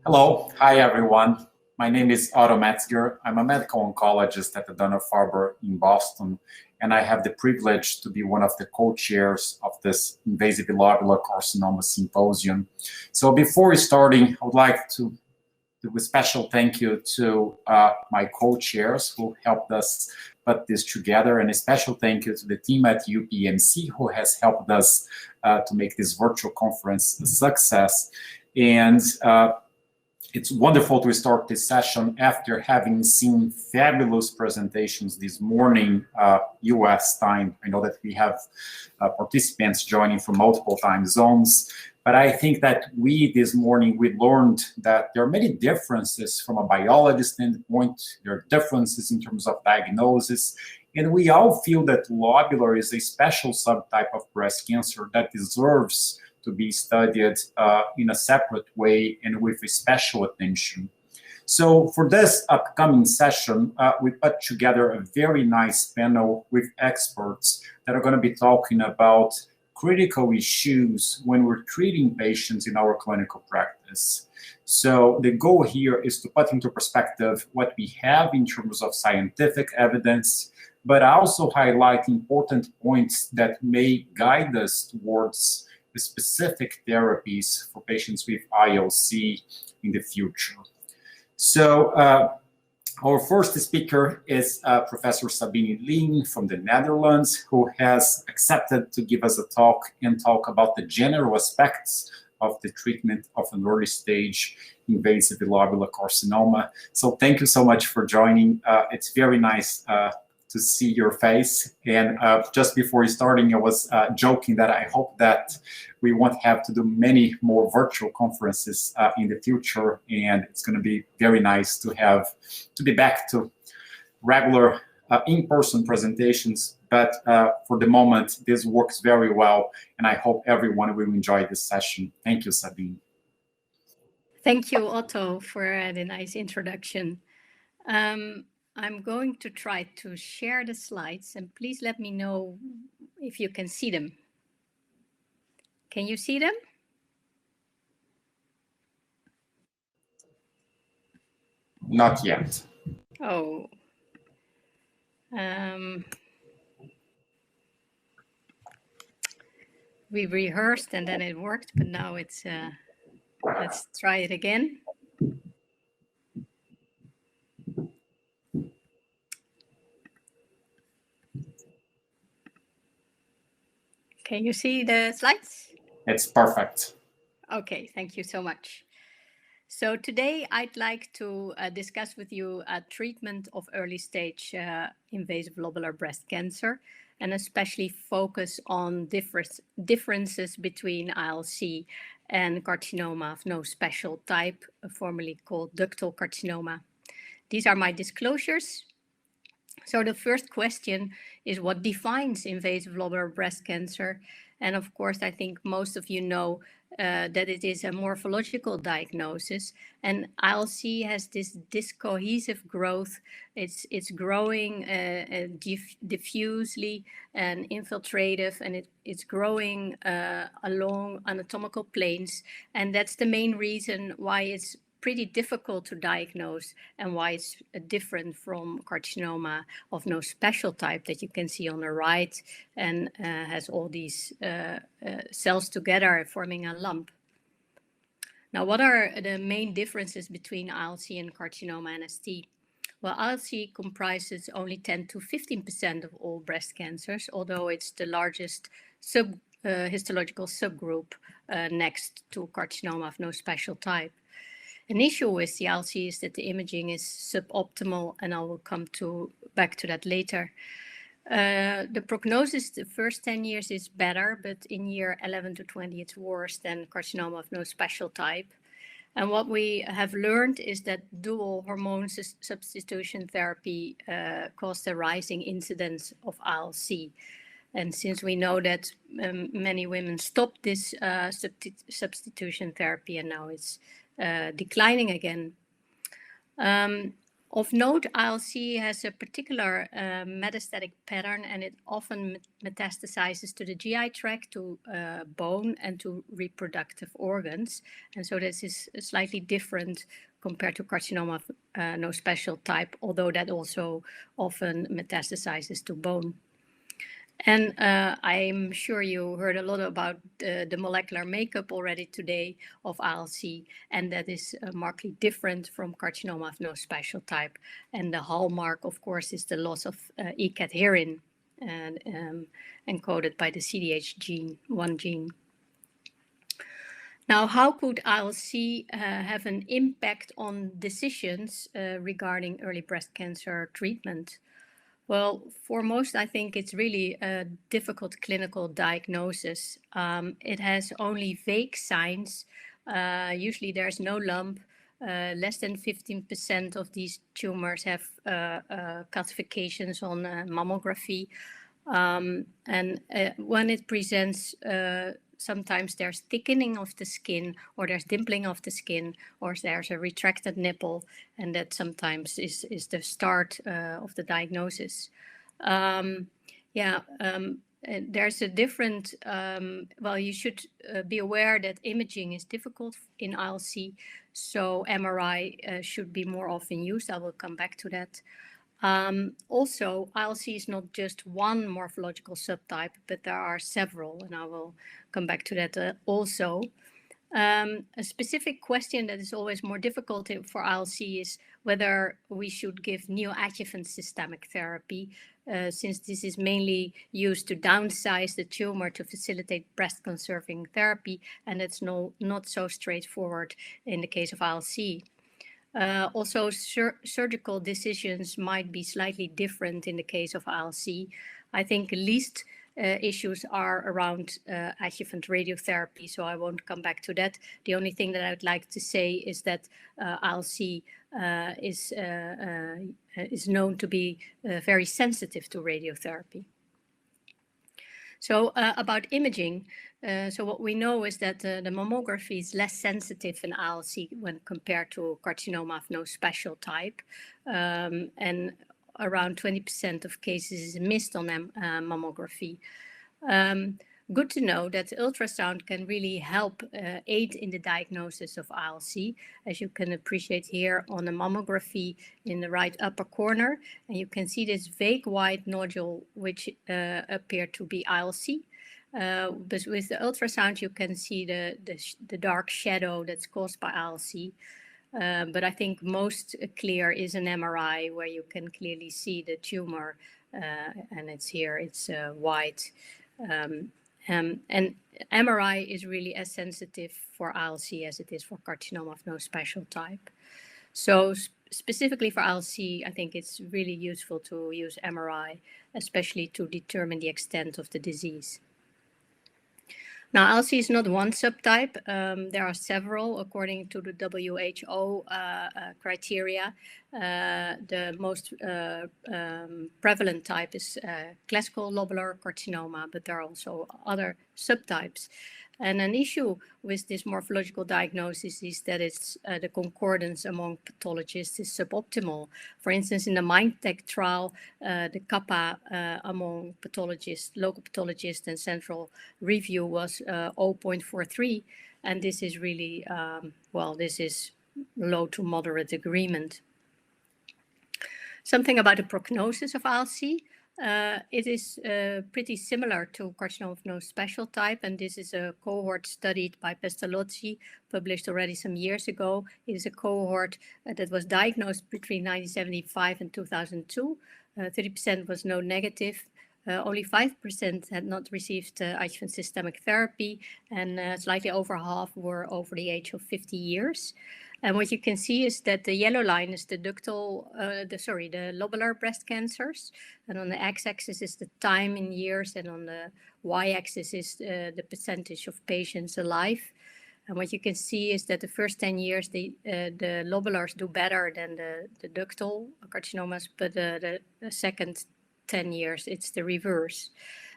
Hello, hi everyone. My name is Otto Metzger. I'm a medical oncologist at the Dana-Farber in Boston, and I have the privilege to be one of the co-chairs of this invasive lobular carcinoma symposium. So before starting, I would like to do a special thank you to my co-chairs who helped us put this together, and a special thank you to the team at UPMC who has helped us to make this virtual conference a success. And it's wonderful to start this session after having seen fabulous presentations this morning, US time. I know that we have participants joining from multiple time zones, but I think that this morning, we learned that there are many differences from a biology standpoint. There are differences in terms of diagnosis, and we all feel that lobular is a special subtype of breast cancer that deserves to be studied in a separate way and with a special attention. So for this upcoming session, we put together a very nice panel with experts that are going to be talking about critical issues when we're treating patients in our clinical practice. So the goal here is to put into perspective what we have in terms of scientific evidence, but also highlight important points that may guide us towards the specific therapies for patients with ILC in the future. So our first speaker is Professor Sabine Linn from the Netherlands, who has accepted to give us a talk and talk about the general aspects of the treatment of an early stage invasive lobular carcinoma. So thank you so much for joining. It's very nice to see your face. And just before starting, I was joking that I hope that we won't have to do many more virtual conferences in the future. And it's going to be very nice to be back to regular in-person presentations. But for the moment, this works very well. And I hope everyone will enjoy this session. Thank you, Sabine. Thank you, Otto, for the nice introduction. I'm going to try to share the slides, and please let me know if you can see them. Can you see them? Not yet. Oh. We rehearsed and then it worked, but now it's, let's try it again. Can you see the slides? It's perfect. Okay, thank you so much. So today I'd like to discuss with you treatment of early stage invasive lobular breast cancer, and especially focus on differences between ILC and carcinoma of no special type, formerly called ductal carcinoma. These are my disclosures. So the first question is, what defines invasive lobular breast cancer? And of course, I think most of you know that it is a morphological diagnosis, and ILC has this discohesive growth. It's growing diffusely and infiltrative, and it's growing along anatomical planes, and that's the main reason why it's pretty difficult to diagnose and why it's different from carcinoma of no special type that you can see on the right, and has all these cells together forming a lump. Now, what are the main differences between ILC and carcinoma NST? Well, ILC comprises only 10 to 15% of all breast cancers, although it's the largest histological subgroup next to carcinoma of no special type. An issue with the ILC is that the imaging is suboptimal, and I will come back to that later. The prognosis the first 10 years is better, but in year 11 to 20, it's worse than carcinoma of no special type. And what we have learned is that dual hormone substitution therapy caused a rising incidence of ILC. And since we know that many women stopped this substitution therapy, and now it's declining again. Of note, ILC has a particular metastatic pattern, and it often metastasizes to the GI tract, to bone, and to reproductive organs. And so this is slightly different compared to carcinoma of no special type, although that also often metastasizes to bone. And I'm sure you heard a lot about the molecular makeup already today of ILC, and that is markedly different from carcinoma of no special type. And the hallmark, of course, is the loss of E-cadherin, and encoded by the CDH gene, one gene. Now, how could ILC have an impact on decisions regarding early breast cancer treatment? Well, for most, I think it's really a difficult clinical diagnosis. It has only vague signs. Usually there's no lump. Less than 15% of these tumors have calcifications on mammography. And when it presents, sometimes there's thickening of the skin, or there's dimpling of the skin, or there's a retracted nipple, and that sometimes is the start of the diagnosis. There's a different, well, you should be aware that imaging is difficult in ILC, so MRI should be more often used. I will come back to that. Also, ILC is not just one morphological subtype, but there are several, and I will come back to that also. A specific question that is always more difficult for ILC is whether we should give neoadjuvant systemic therapy, since this is mainly used to downsize the tumor to facilitate breast conserving therapy, and it's not so straightforward in the case of ILC. Also, surgical decisions might be slightly different in the case of ILC. I think least issues are around adjuvant radiotherapy, so I won't come back to that. The only thing that I would like to say is that ILC is known to be very sensitive to radiotherapy. So about imaging, so what we know is that the mammography is less sensitive in ILC when compared to carcinoma of no special type, and around 20% of cases is missed on mammography. Good to know that ultrasound can really help aid in the diagnosis of ILC, as you can appreciate here on the mammography in the right upper corner. And you can see this vague white nodule, which appear to be ILC. But with the ultrasound, you can see the dark shadow that's caused by ILC. But I think most clear is an MRI, where you can clearly see the tumor, and it's here, it's white. And MRI is really as sensitive for ILC as it is for carcinoma of no special type. So specifically for ILC, I think it's really useful to use MRI, especially to determine the extent of the disease. Now, ILC is not one subtype. There are several according to the WHO criteria. The most prevalent type is classical lobular carcinoma, but there are also other subtypes. And an issue with this morphological diagnosis is that it's the concordance among pathologists is suboptimal. For instance, in the MINDTech trial, the kappa among pathologists, local pathologists and central review was 0.43. And this is really, well, this is low to moderate agreement. Something about the prognosis of ILC. It is pretty similar to carcinoma of no special type, and this is a cohort studied by Pestalozzi, published already some years ago. It is a cohort that was diagnosed between 1975 and 2002. 30% was no negative. Only 5% had not received adjuvant systemic therapy, and slightly over half were over the age of 50 years. And what you can see is that the yellow line is the ductal, the lobular breast cancers. And on the x-axis is the time in years, and on the y-axis is the percentage of patients alive. And what you can see is that the first 10 years, the lobulars do better than the ductal carcinomas, but the second 10 years, it's the reverse.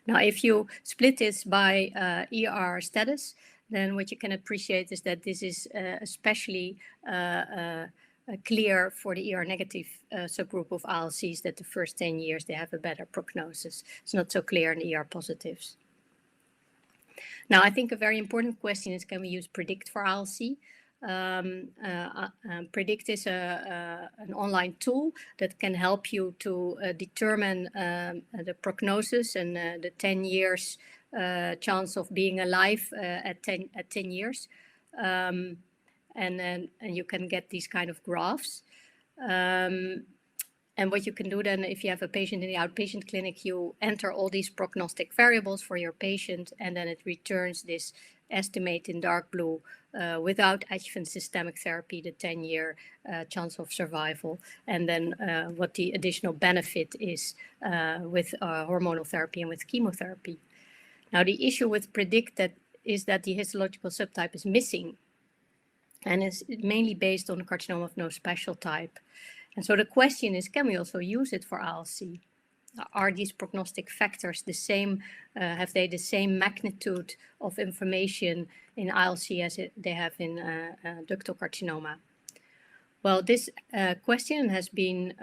Now, if you split this by ER status, then what you can appreciate is that this is especially clear for the ER-negative subgroup of ILCs that the first 10 years they have a better prognosis. It's not so clear in the ER-positives. Now, I think a very important question is, can we use PREDICT for ILC? PREDICT is an online tool that can help you to determine the prognosis and the 10 years chance of being alive at 10 years. And you can get these kind of graphs. And what you can do then, if you have a patient in the outpatient clinic, you enter all these prognostic variables for your patient, and then it returns this estimate in dark blue without adjuvant systemic therapy, the 10-year chance of survival, and then what the additional benefit is with hormonal therapy and with chemotherapy. Now, the issue with PREDICT is that the histological subtype is missing, and is mainly based on carcinoma of no special type. And so the question is, can we also use it for ILC? Are these prognostic factors the same? Have they the same magnitude of information in ILC as they have in ductal carcinoma? Well, this question has been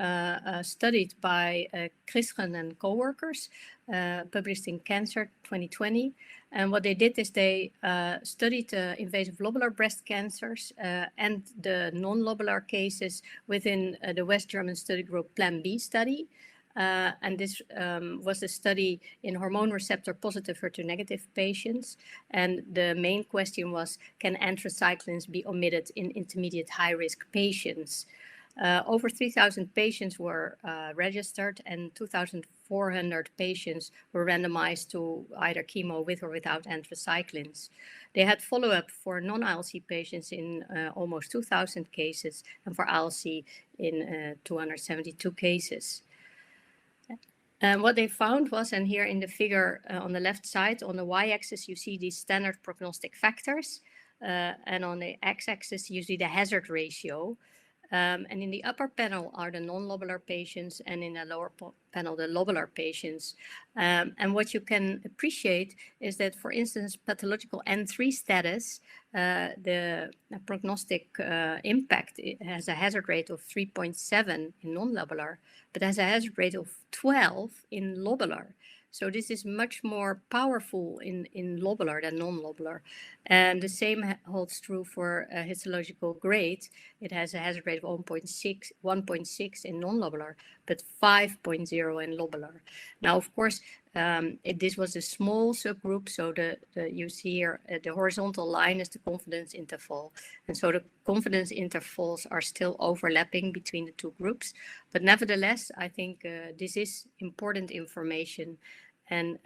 studied by Jeselsohn and co-workers, published in Cancer 2020. And what they did is they studied invasive lobular breast cancers and the non-lobular cases within the West German study group Plan B study. And this was a study in hormone receptor positive HER2 negative patients. And the main question was, can anthracyclines be omitted in intermediate high risk patients? Over 3,000 patients were registered, and 2,400 patients were randomized to either chemo with or without anthracyclines. They had follow-up for non-ILC patients in almost 2,000 cases, and for ILC in 272 cases. And what they found was, and here in the figure on the left side, on the y-axis, you see these standard prognostic factors, and on the x-axis, you see the hazard ratio. And in the upper panel are the non-lobular patients, and in the lower panel, the lobular patients. And what you can appreciate is that, for instance, pathological N3 status, the prognostic impact has a hazard rate of 3.7 in non-lobular, but has a hazard rate of 12 in lobular. So this is much more powerful in lobular than non-lobular. And the same holds true for histological grade. It has a hazard rate of 1.6 in non-lobular, but 5.0 in lobular. Now, of course, this was a small subgroup, so you see here the horizontal line is the confidence interval. And so the confidence intervals are still overlapping between the two groups. But nevertheless, I think this is important information, and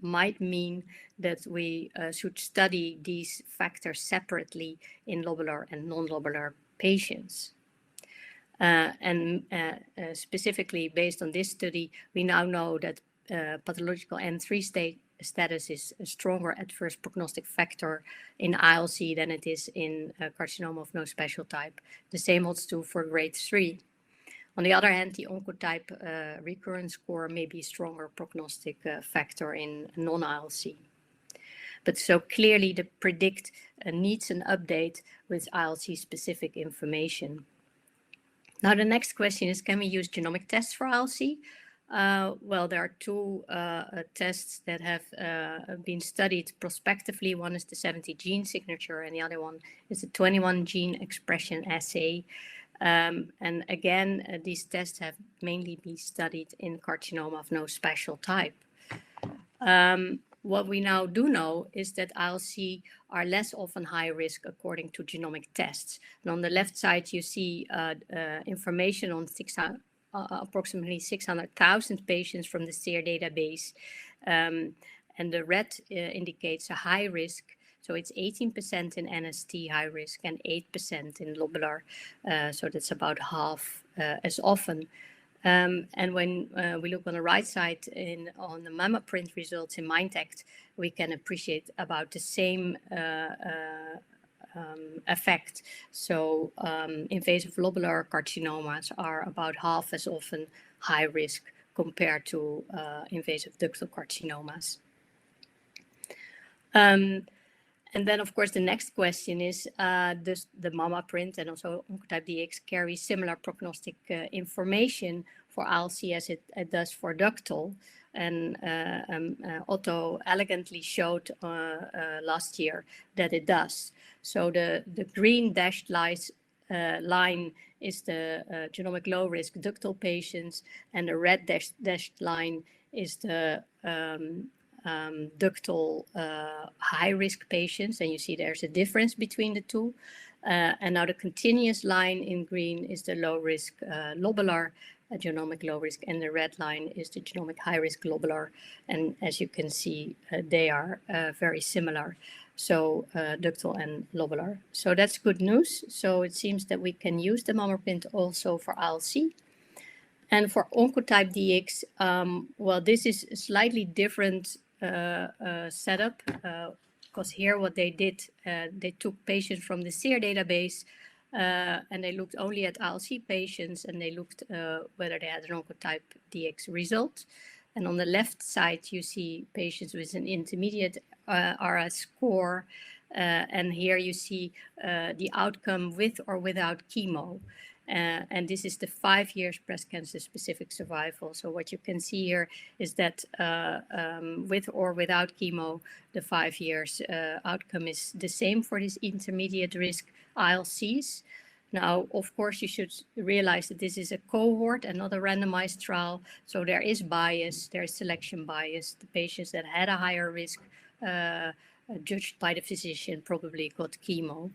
might mean that we should study these factors separately in lobular and non-lobular patients. And specifically based on this study, we now know that pathological N3 status is a stronger adverse prognostic factor in ILC than it is in carcinoma of no special type. The same holds true for grade 3. On the other hand, the oncotype recurrence score may be a stronger prognostic factor in non-ILC. But so clearly the PREDICT needs an update with ILC-specific information. Now the next question is, can we use genomic tests for ILC? Well, there are two tests that have been studied prospectively. One is the 70 gene signature, and the other one is the 21 gene expression assay. And again, these tests have mainly been studied in carcinoma of no special type. What we now do know is that ILC are less often high risk according to genomic tests. And on the left side, you see information on approximately 600,000 patients from the SEER database. And the red indicates a high risk. So it's 18% in NST high risk and 8% in lobular. So that's about half as often. And when we look on the right side on the mamma print results in MINDACT, we can appreciate about the same effect. So invasive lobular carcinomas are about half as often high risk compared to invasive ductal carcinomas. And then, of course, the next question is, does the MAMA print and also Oncotype DX carry similar prognostic information for ILC as it does for ductal? And Otto elegantly showed last year that it does. So the green dashed line is the genomic low-risk ductal patients, and the red dashed line is the ductal high-risk patients, and you see there's a difference between the two. And now the continuous line in green is the low-risk lobular, genomic low-risk, and the red line is the genomic high-risk lobular. And as you can see, they are very similar. So ductal and lobular. So that's good news. So it seems that we can use the MammaPrint also for ILC. And for Oncotype DX, well, this is a slightly different setup, because here what they did, they took patients from the SEER database, and they looked only at ILC patients, and they looked whether they had an Oncotype DX result. And on the left side, you see patients with an intermediate RS score, and here you see the outcome with or without chemo. And this is the 5 years breast cancer specific survival. So what you can see here is that with or without chemo, the 5 years outcome is the same for these intermediate risk ILCs. Now, of course, you should realize that this is a cohort and not a randomized trial. So there is bias, there is selection bias. The patients that had a higher risk judged by the physician probably got chemo.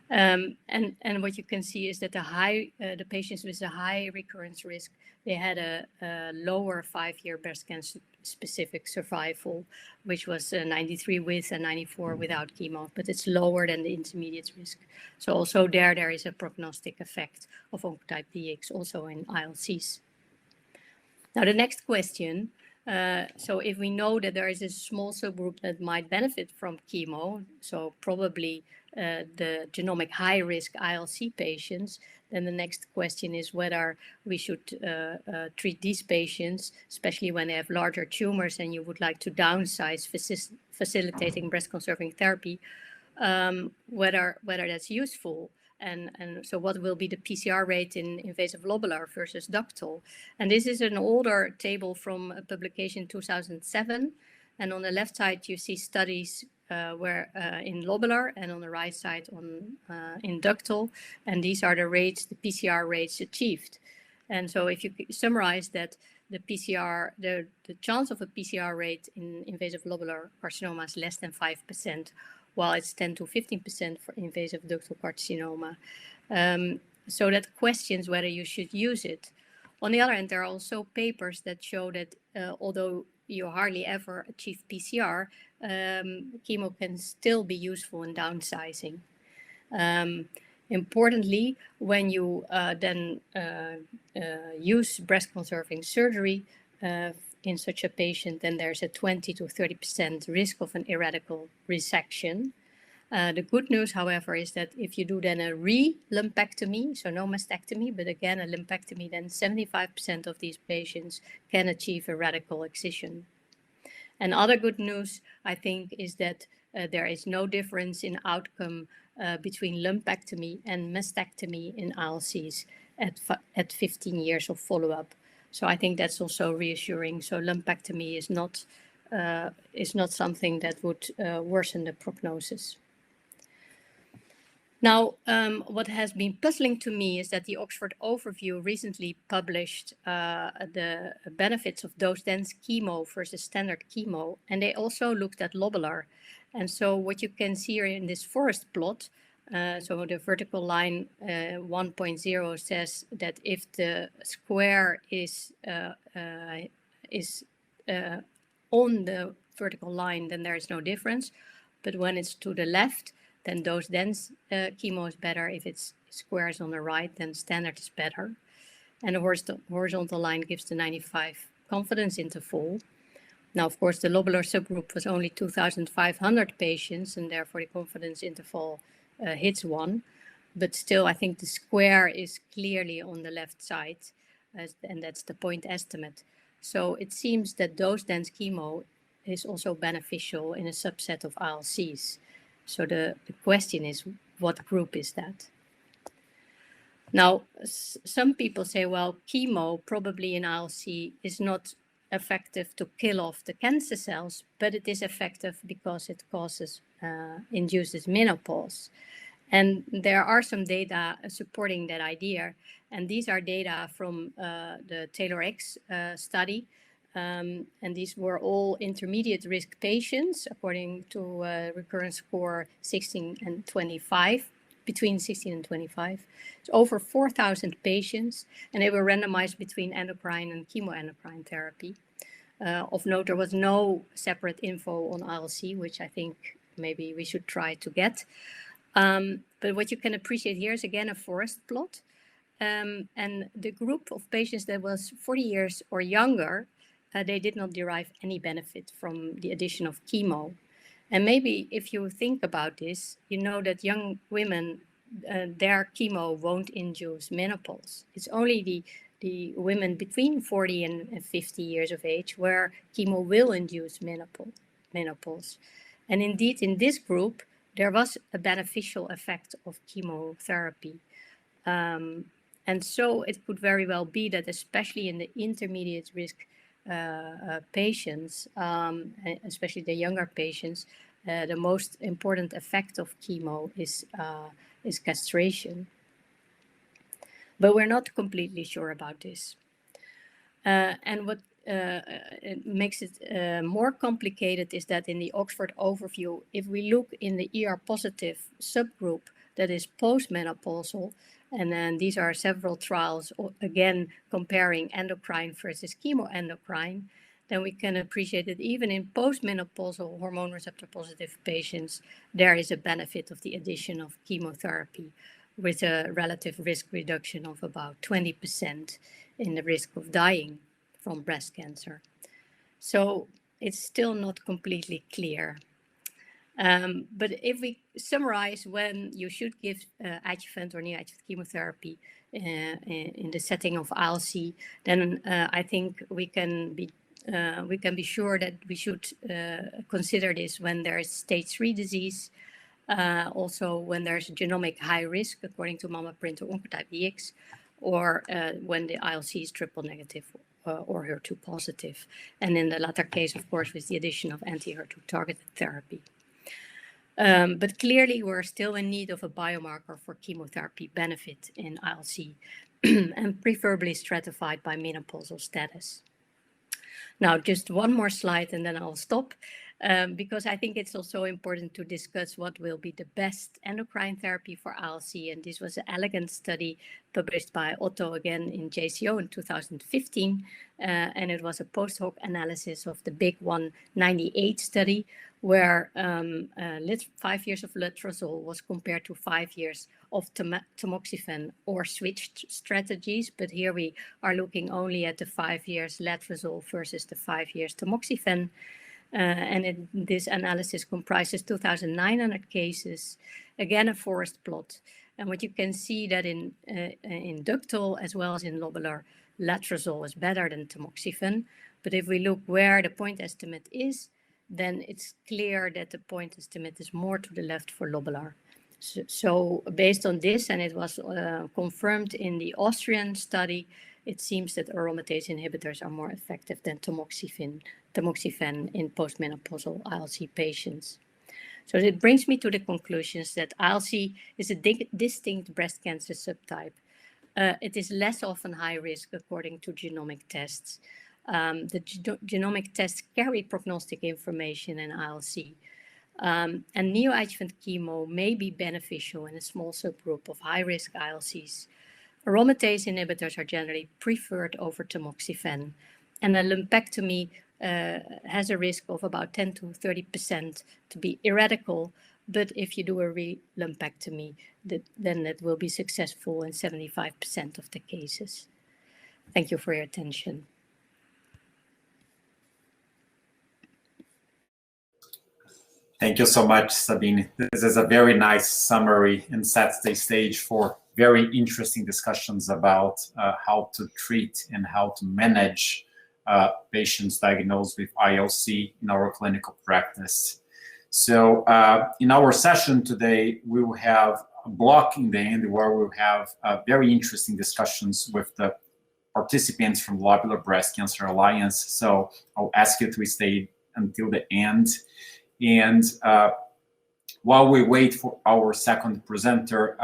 And what you can see is that the patients with a high recurrence risk, they had a lower 5-year breast cancer specific survival, which was 93 with and 94 without chemo, but it's lower than the intermediate risk. So also there is a prognostic effect of Oncotype DX also in ILCs. Now the next question, so if we know that there is a small subgroup that might benefit from chemo, so probably the genomic high-risk ILC patients, then the next question is whether we should treat these patients, especially when they have larger tumors and you would like to downsize facilitating breast-conserving therapy, whether that's useful. And so what will be the PCR rate in invasive lobular versus ductal? And this is an older table from a publication 2007. And on the left side, you see studies where in lobular, and on the right side in ductal. And these are the rates, the PCR rates achieved. And so if you summarize that, the PCR, the chance of a PCR rate in invasive lobular carcinoma is less than 5%, while it's 10 to 15% for invasive ductal carcinoma. So that questions whether you should use it. On the other hand, there are also papers that show that although you hardly ever achieve PCR, chemo can still be useful in downsizing. Importantly, when you then use breast-conserving surgery in such a patient, then there's a 20 to 30% risk of an irradical resection. The good news, however, is that if you do then a re-lumpectomy, so no mastectomy, but again a lumpectomy, then 75% of these patients can achieve a radical excision. And other good news, I think, is that there is no difference in outcome between lumpectomy and mastectomy in ILCs at 15 years of follow-up. So I think that's also reassuring. So lumpectomy is not something that would worsen the prognosis. Now, what has been puzzling to me is that the Oxford Overview recently published the benefits of dose-dense chemo versus standard chemo, and they also looked at lobular. And so what you can see here in this forest plot, so the vertical line 1.0 says that if the square is on the vertical line, then there is no difference. But when it's to the left, then dose-dense chemo is better. If it's squares on the right, then standard is better. And the horizontal line gives the 95 confidence interval. Now, of course, the lobular subgroup was only 2,500 patients, and therefore the confidence interval hits 1. But still, I think the square is clearly on the left side, and that's the point estimate. So it seems that dose-dense chemo is also beneficial in a subset of ILCs. So the question is, what group is that? Now, some people say, well, chemo probably in ILC is not effective to kill off the cancer cells, but it is effective because it induces menopause. And there are some data supporting that idea. And these are data from the TAILOR-X study. And these were all intermediate risk patients according to recurrence score 16 and 25. Between 16 and 25. It's over 4,000 patients, and they were randomized between endocrine and chemoendocrine therapy. Of note, there was no separate info on ILC, which I think maybe we should try to get. But what you can appreciate here is, again, a forest plot. And the group of patients that was 40 years or younger, they did not derive any benefit from the addition of chemo. And maybe if you think about this, you know that young women, their chemo won't induce menopause. It's only the women between 40 and 50 years of age where chemo will induce menopause. And indeed, in this group, there was a beneficial effect of chemotherapy. And so it could very well be that, especially in the intermediate risk patients, especially the younger patients, the most important effect of chemo is castration. But we're not completely sure about this. And what it makes it more complicated is that in the Oxford overview, if we look in the ER-positive subgroup that is postmenopausal, and then these are several trials, again, comparing endocrine versus chemoendocrine, then we can appreciate that even in postmenopausal hormone receptor positive patients, there is a benefit of the addition of chemotherapy with a relative risk reduction of about 20% in the risk of dying from breast cancer. So it's still not completely clear. But if we summarize when you should give adjuvant or neoadjuvant chemotherapy in the setting of ILC, then I think we can be sure that we should consider this when there is stage 3 disease, also when there's genomic high risk according to MammaPrint or Oncotype DX, or when the ILC is triple negative or HER2 positive. And in the latter case, of course, with the addition of anti-HER2 targeted therapy. But clearly, we're still in need of a biomarker for chemotherapy benefit in ILC, and preferably stratified by menopausal status. Now, just one more slide, and then I'll stop, because I think it's also important to discuss what will be the best endocrine therapy for ILC. And this was an elegant study published by Otto again in JCO in 2015. And it was a post hoc analysis of the big 198 study, where 5 years of letrozole was compared to 5 years of tamoxifen or switched strategies. But here we are looking only at the 5 years letrozole versus the 5 years tamoxifen. And this analysis comprises 2,900 cases, again a forest plot. And what you can see that in ductal as well as in lobular, letrozole is better than tamoxifen. But if we look where the point estimate is, then it's clear that the point estimate is more to the left for lobular. So based on this, and it was confirmed in the Austrian study, it seems that aromatase inhibitors are more effective than tamoxifen in postmenopausal ILC patients. So it brings me to the conclusions that ILC is a distinct breast cancer subtype. It is less often high risk according to genomic tests. The genomic tests carry prognostic information in ILC. And neoadjuvant chemo may be beneficial in a small subgroup of high-risk ILCs. Aromatase inhibitors are generally preferred over tamoxifen, and a lumpectomy has a risk of about 10 to 30% to be irradical, but if you do a re-lumpectomy, then it will be successful in 75% of the cases. Thank you for your attention. Thank you so much, Sabine. This is a very nice summary and sets the stage for very interesting discussions about how to treat and how to manage patients diagnosed with ILC in our clinical practice. So in our session today, we will have a block in the end where we'll have very interesting discussions with the participants from the Lobular Breast Cancer Alliance. So I'll ask you to stay until the end. And while we wait for our second presenter,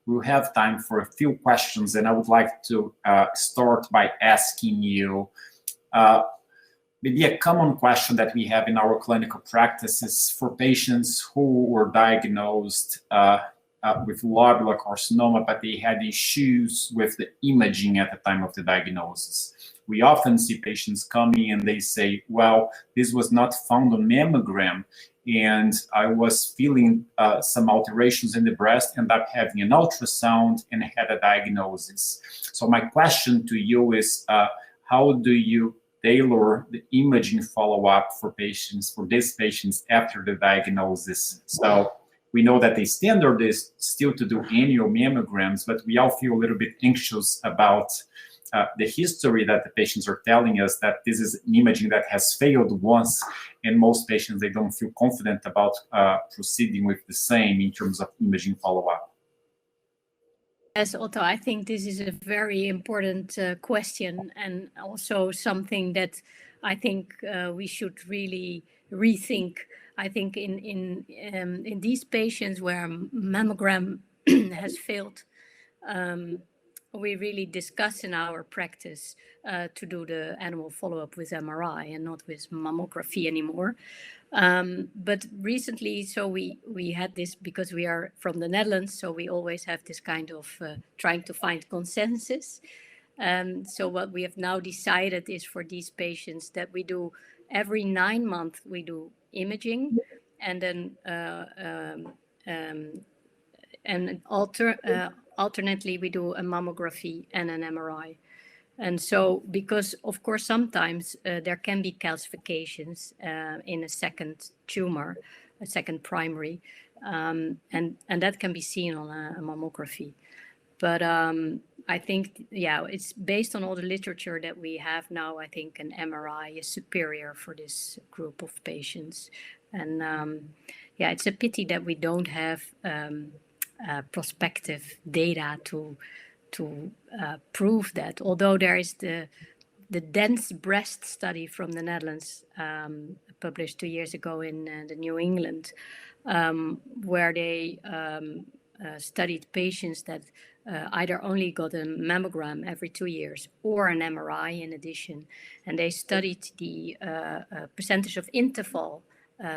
we'll have time for a few questions. And I would like to start by asking you, maybe a common question that we have in our clinical practices for patients who were diagnosed with lobular carcinoma, but they had issues with the imaging at the time of the diagnosis. We often see patients coming and they say, well, this was not found on mammogram, and I was feeling some alterations in the breast, ended up having an ultrasound and had a diagnosis. So my question to you is, how do you tailor the imaging follow-up for patients, for these patients after the diagnosis? So we know that the standard is still to do annual mammograms, but we all feel a little bit anxious about the history that the patients are telling us that this is an imaging that has failed once, and most patients, they don't feel confident about proceeding with the same in terms of imaging follow-up. Yes, Otto, I think this is a very important question, and also something that I think we should really rethink. I think in these patients where mammogram has failed, we really discuss in our practice to do the annual follow-up with MRI and not with mammography anymore. But recently, so we had this because we are from the Netherlands, so we always have this kind of trying to find consensus. So what we have now decided is for these patients that we do every 9 months, we do imaging, and then alternately we do a mammography and an MRI. And so, because of course sometimes there can be calcifications in a second tumor, a second primary, and that can be seen on a mammography. But I think, yeah, it's based on all the literature that we have now. I think an MRI is superior for this group of patients. And yeah, it's a pity that we don't have prospective data to prove that. Although there is the dense breast study from the Netherlands, published 2 years ago in the New England, where they studied patients that either only got a mammogram every 2 years or an MRI in addition. And they studied the percentage of interval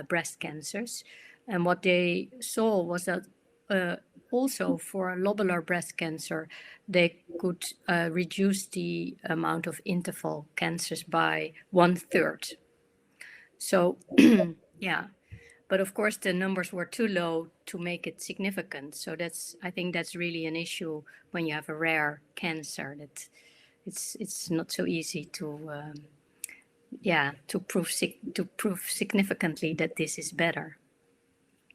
breast cancers. And what they saw was that also for lobular breast cancer, they could reduce the amount of interval cancers by 1/3. So, yeah. But of course, the numbers were too low to make it significant. So I think that's really an issue when you have a rare cancer. That it's not so easy to prove significantly that this is better.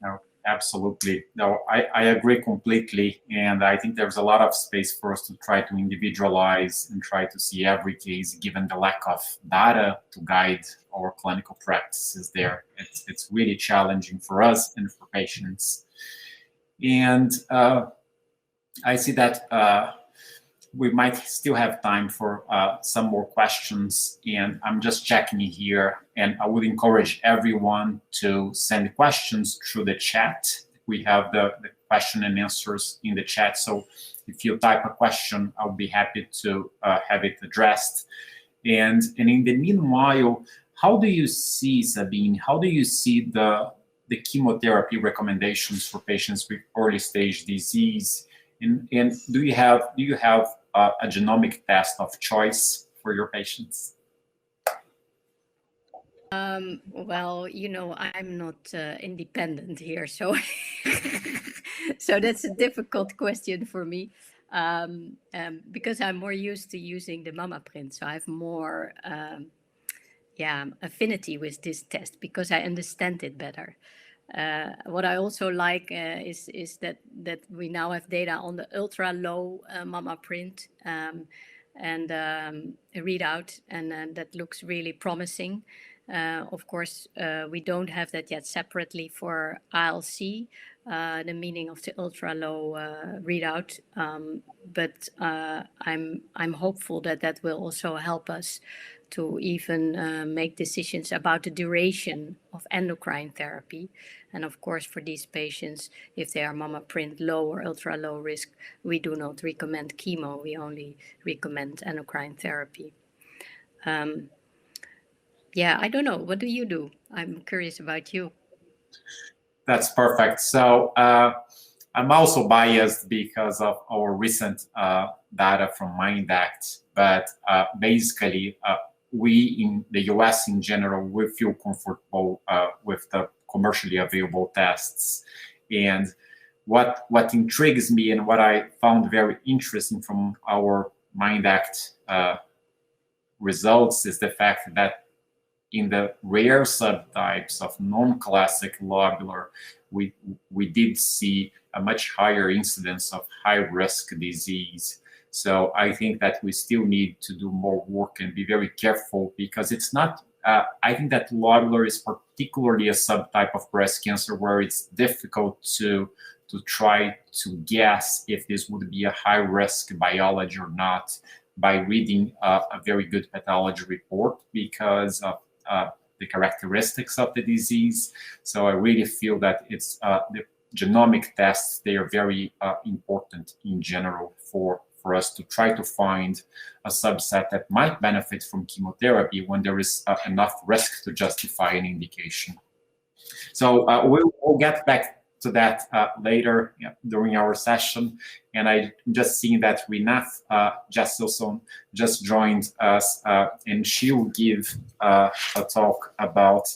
No, absolutely. No, I agree completely. And I think there's a lot of space for us to try to individualize and try to see every case, given the lack of data to guide our clinical practices there. It's really challenging for us and for patients. And I see that we might still have time for some more questions, and I'm just checking here, and I would encourage everyone to send questions through the chat. We have the question and answers in the chat, so if you type a question, I'll be happy to have it addressed. And in the meanwhile, how do you see, Sabine, how do you see the chemotherapy recommendations for patients with early stage disease? And do you have a genomic test of choice for your patients? Well, you know, I'm not independent here, so so that's a difficult question for me, because I'm more used to using the mama print, so I have more affinity with this test because I understand it better. What I also like is that we now have data on the ultra low mama print and a readout, and that looks really promising. Of course, we don't have that yet separately for ILC, the meaning of the ultra low readout. But I'm hopeful that that will also help us to even make decisions about the duration of endocrine therapy. And of course, for these patients, if they are mama print low or ultra low risk, we do not recommend chemo. We only recommend endocrine therapy. Yeah, I don't know. What do you do? I'm curious about you. That's perfect. So I'm also biased because of our recent data from MindAct, but basically we in the US in general, we feel comfortable with the commercially available tests. And what intrigues me and what I found very interesting from our MindAct results is the fact that in the rare subtypes of non-classic lobular, we did see a much higher incidence of high-risk disease. So I think that we still need to do more work and be very careful, because it's not, I think that lobular is particularly a subtype of breast cancer where it's difficult to try to guess if this would be a high-risk biology or not by reading a very good pathology report because of the characteristics of the disease. So I really feel that it's the genomic tests, they are very important in general for us to try to find a subset that might benefit from chemotherapy when there is enough risk to justify an indication. So we'll get back to that later during our session. And I'm just seeing that Rinath Jeselsohn just joined us, and she will give a talk about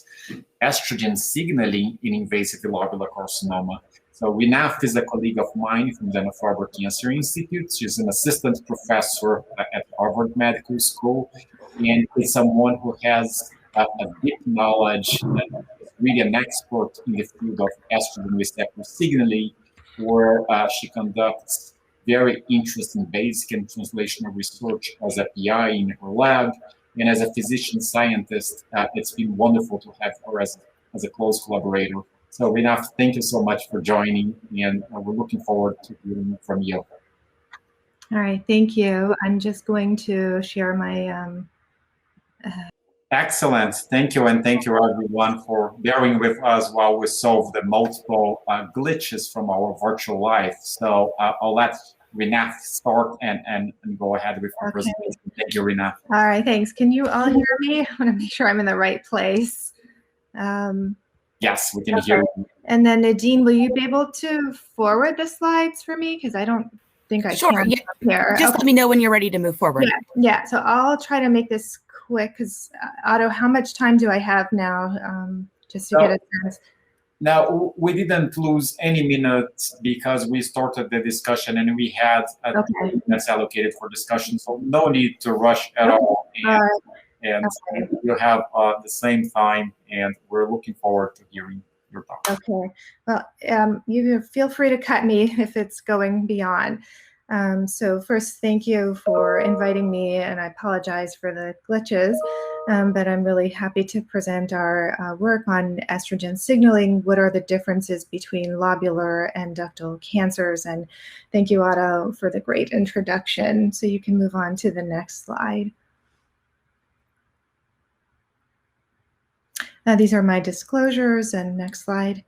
estrogen signaling in invasive lobular carcinoma. So Rinath is a colleague of mine from the Farber-Cancer Institute. She's an assistant professor at Harvard Medical School, and is someone who has a deep knowledge, really an expert in the field of estrogen receptor signaling, where she conducts very interesting basic and translational research as a PI in her lab. And as a physician scientist, it's been wonderful to have her as a close collaborator. So Rinath, thank you so much for joining, and we're looking forward to hearing from you. All right, thank you. I'm just going to share my... Excellent. Thank you. And thank you everyone for bearing with us while we solve the multiple glitches from our virtual life. So I'll let Rinath start and go ahead with our presentation. Thank you, Rinath. All right, thanks. Can you all hear me? I want to make sure I'm in the right place. Yes, we can hear you. And then Nadine, will you be able to forward the slides for me? Because I don't think I can here. Just let me know when you're ready to move forward. Yeah. So I'll try to make this quick, because Otto, how much time do I have now, just to get a sense? Now, we didn't lose any minutes because we started the discussion and we had 30 minutes allocated for discussion, so no need to rush at all. And you have the same time, and we're looking forward to hearing your talk. Okay. Well, you feel free to cut me if it's going beyond. So first, thank you for inviting me, and I apologize for the glitches, but I'm really happy to present our work on estrogen signaling. What are the differences between lobular and ductal cancers? And thank you, Otto, for the great introduction. So you can move on to the next slide. These are my disclosures, and next slide.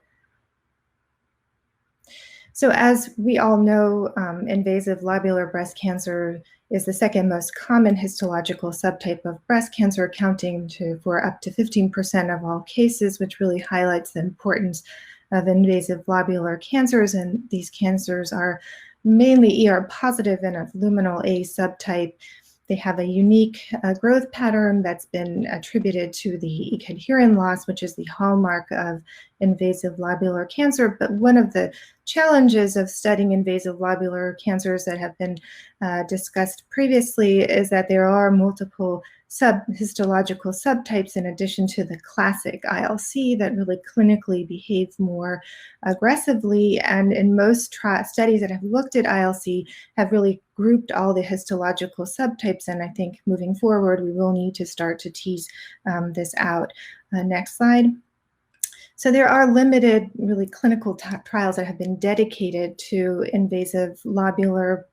So as we all know, invasive lobular breast cancer is the second most common histological subtype of breast cancer, accounting for up to 15% of all cases, which really highlights the importance of invasive lobular cancers. And these cancers are mainly ER positive and of luminal A subtype. They have a unique growth pattern that's been attributed to the ecadherin loss, which is the hallmark of invasive lobular cancer. But one of the challenges of studying invasive lobular cancers that have been discussed previously is that there are multiple histological subtypes in addition to the classic ILC that really clinically behave more aggressively. And in most studies that have looked at ILC have really grouped all the histological subtypes. And I think moving forward, we will need to start to tease this out. Next slide. So there are limited, really, clinical trials that have been dedicated to invasive lobular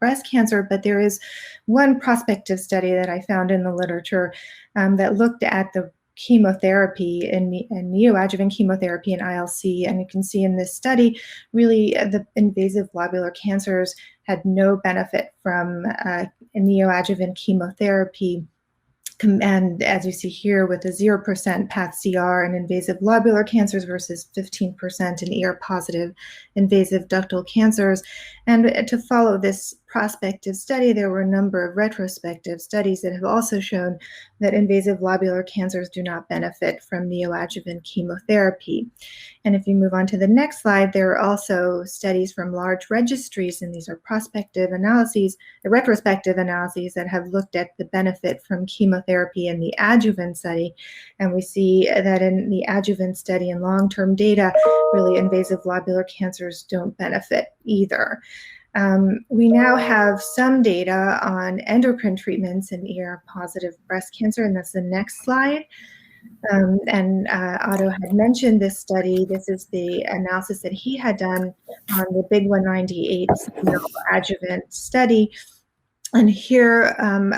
breast cancer, but there is one prospective study that I found in the literature that looked at the chemotherapy and neoadjuvant chemotherapy in ILC, and you can see in this study, really, the invasive lobular cancers had no benefit from neoadjuvant chemotherapy. And as you see here, with a 0% path CR in invasive lobular cancers versus 15% in ER-positive invasive ductal cancers. And to follow this prospective study, there were a number of retrospective studies that have also shown that invasive lobular cancers do not benefit from neoadjuvant chemotherapy. And if you move on to the next slide, there are also studies from large registries, and these are prospective analyses, the retrospective analyses that have looked at the benefit from chemotherapy in the adjuvant study. And we see that in the adjuvant study and long-term data, really invasive lobular cancers don't benefit either. We now have some data on endocrine treatments in ER-positive breast cancer, and that's the next slide. Otto had mentioned this study. This is the analysis that he had done on the Big 198 adjuvant study. And here,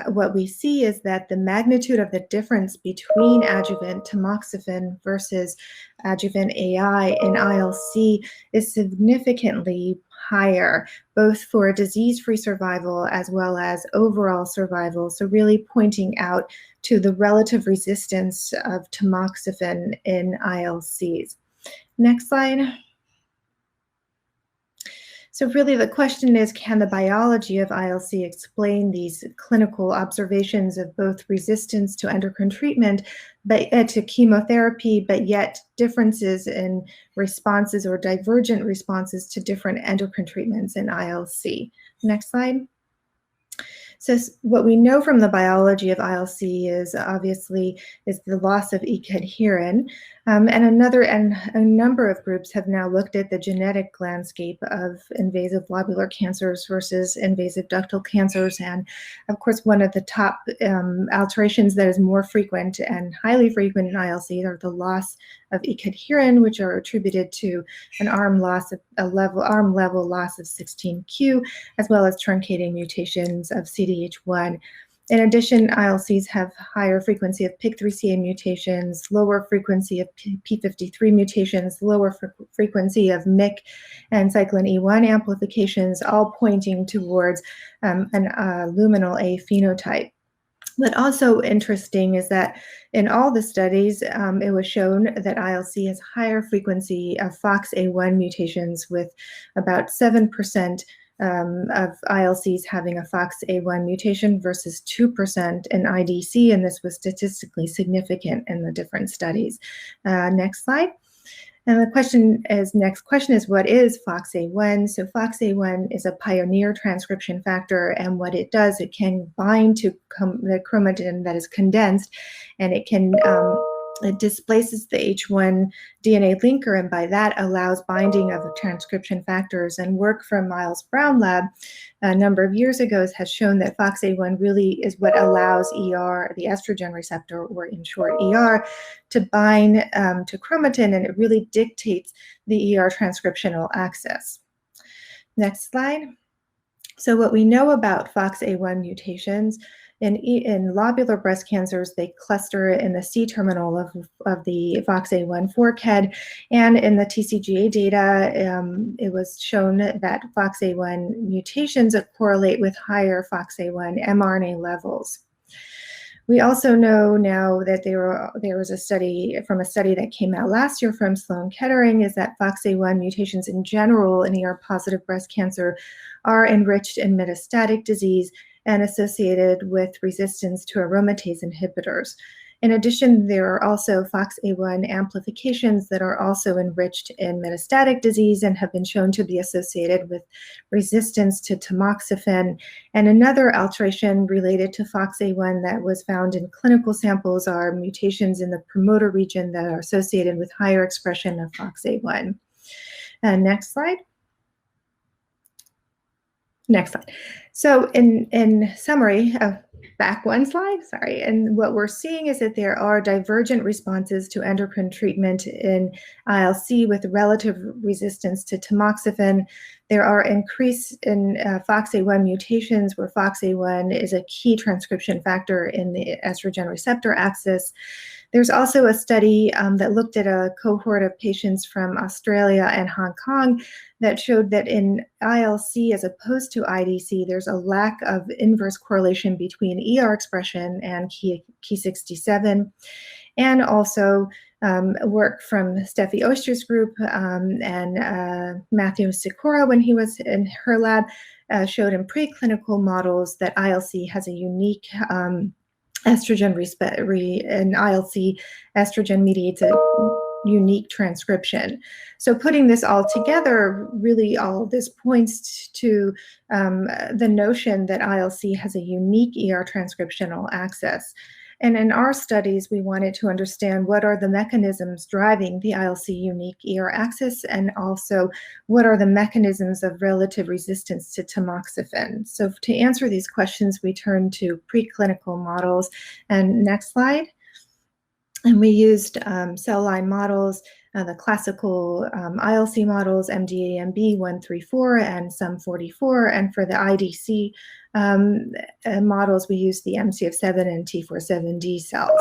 what we see is that the magnitude of the difference between adjuvant tamoxifen versus adjuvant AI in ILC is significantly higher, both for disease-free survival as well as overall survival. So really pointing out to the relative resistance of tamoxifen in ILCs. Next slide. So really the question is, can the biology of ILC explain these clinical observations of both resistance to endocrine treatment, but to chemotherapy, but yet differences in responses or divergent responses to different endocrine treatments in ILC? Next slide. So what we know from the biology of ILC is obviously the loss of ecadherin, and a number of groups have now looked at the genetic landscape of invasive lobular cancers versus invasive ductal cancers. And of course, one of the top alterations that is more frequent and highly frequent in ILC are the loss of ecadherin, which are attributed to an arm level loss of 16q, as well as truncating mutations of CDH1. In addition, ILCs have higher frequency of PIK3CA mutations, lower frequency of P53 mutations, lower frequency of MYC and cyclin E1 amplifications, all pointing towards an luminal A phenotype. But also interesting is that in all the studies, it was shown that ILC has higher frequency of FOXA1 mutations, with about 7% of ILCs having a FOXA1 mutation versus 2% in IDC, and this was statistically significant in the different studies. Next slide. And the next question is, what is FOXA1? So FOXA1 is a pioneer transcription factor, and what it does, it can bind to the chromatin that is condensed, and it displaces the H1 DNA linker, and by that allows binding of the transcription factors. And work from Miles Brown lab a number of years ago has shown that FOXA1 really is what allows ER, the estrogen receptor, or in short ER, to bind to chromatin, and it really dictates the ER transcriptional axis. Next slide. So what we know about FOXA1 mutations, in lobular breast cancers, they cluster in the C-terminal of the FOXA1 fork head, and in the TCGA data, it was shown that FOXA1 mutations correlate with higher FOXA1 mRNA levels. We also know now that there was a study that came out last year from Sloan Kettering, is that FOXA1 mutations in general in ER-positive breast cancer are enriched in metastatic disease and associated with resistance to aromatase inhibitors. In addition, there are also FOXA1 amplifications that are also enriched in metastatic disease and have been shown to be associated with resistance to tamoxifen. And another alteration related to FOXA1 that was found in clinical samples are mutations in the promoter region that are associated with higher expression of FOXA1. Next slide. Next slide. So in summary, back one slide, sorry. And what we're seeing is that there are divergent responses to endocrine treatment in ILC with relative resistance to tamoxifen. There are increase in FOXA1 mutations where FOXA1 is a key transcription factor in the estrogen receptor axis. There's also a study that looked at a cohort of patients from Australia and Hong Kong that showed that in ILC as opposed to IDC, there's a lack of inverse correlation between ER expression and Ki67. And also work from Steffi Oester's group and Matthew Sikora when he was in her lab showed in preclinical models that ILC has a unique estrogen in ILC, estrogen mediates a unique transcription. So putting this all together, really all this points to the notion that ILC has a unique ER transcriptional axis. And in our studies, we wanted to understand what are the mechanisms driving the ILC unique ER axis, and also what are the mechanisms of relative resistance to tamoxifen. So to answer these questions, we turn to preclinical models. And next slide. And we used cell line models, the classical ILC models, MDAMB 134 and SUM44. And for the IDC models, we used the MCF7 and T47D cells.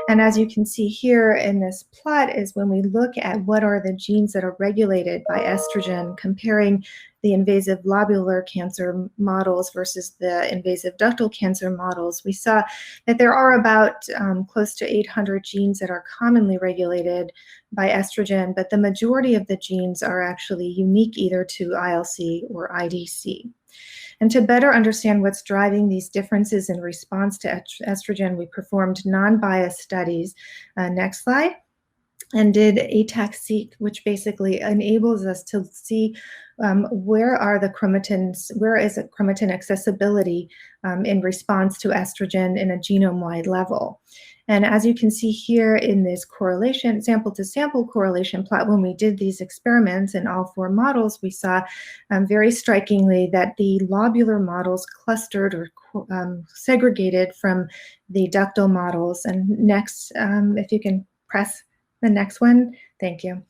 And as you can see here in this plot is when we look at what are the genes that are regulated by estrogen, comparing the invasive lobular cancer models versus the invasive ductal cancer models, we saw that there are about close to 800 genes that are commonly regulated by estrogen, but the majority of the genes are actually unique either to ILC or IDC. And to better understand what's driving these differences in response to estrogen, we performed non-biased studies. Next slide. And did ATAC-seq, which basically enables us to see where are the chromatins, where is the chromatin accessibility in response to estrogen in a genome-wide level. And as you can see here in this correlation, sample-to-sample correlation plot, when we did these experiments in all 4 models, we saw very strikingly that the lobular models clustered or segregated from the ductal models. And next, if you can press the next one, thank you.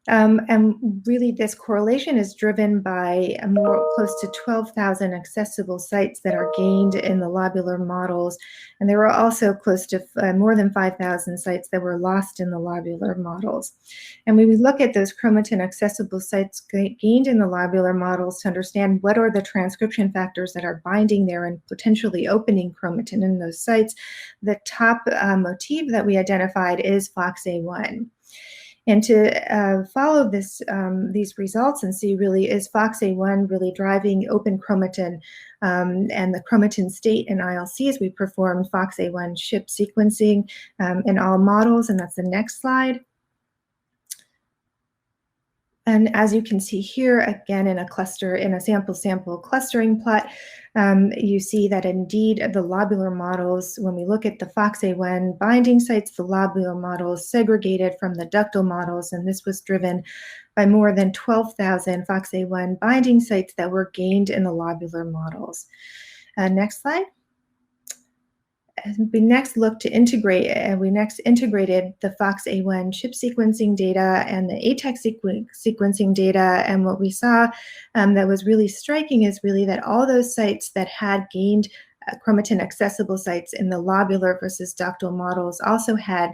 And really this correlation is driven by more close to 12,000 accessible sites that are gained in the lobular models. And there were also close to more than 5,000 sites that were lost in the lobular models. And when we look at those chromatin accessible sites gained in the lobular models to understand what are the transcription factors that are binding there and potentially opening chromatin in those sites, the top motif that we identified is FOXA1. And to follow these results and see really is FOXA1 really driving open chromatin and the chromatin state in ILCs, we performed FOXA1 SHP sequencing in all models, and that's the next slide. And as you can see here, again, in a sample-sample clustering plot, you see that indeed the lobular models, when we look at the FOXA1 binding sites, the lobular models segregated from the ductal models, and this was driven by more than 12,000 FOXA1 binding sites that were gained in the lobular models. Next slide. We next looked to integrate, and we next integrated the FOXA1 SHP sequencing data and the ATAC sequencing data. And what we saw that was really striking is really that all those sites that had gained chromatin accessible sites in the lobular versus ductal models also had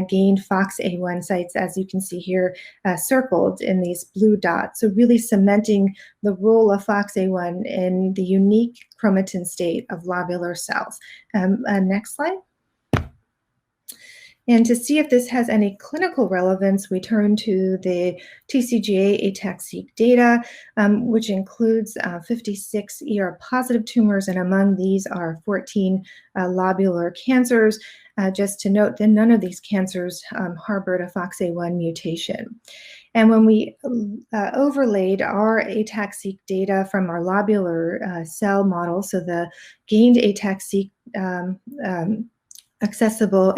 gained FOXA1 sites, as you can see here, circled in these blue dots. So really cementing the role of FOXA1 in the unique chromatin state of lobular cells. Next slide. And to see if this has any clinical relevance, we turn to the TCGA ATAC-seq data, which includes 56 ER-positive tumors, and among these are 14 lobular cancers. Just to note that none of these cancers harbored a FOXA1 mutation. And when we overlaid our ATAC-seq data from our lobular cell model, so the gained ATAC-seq accessible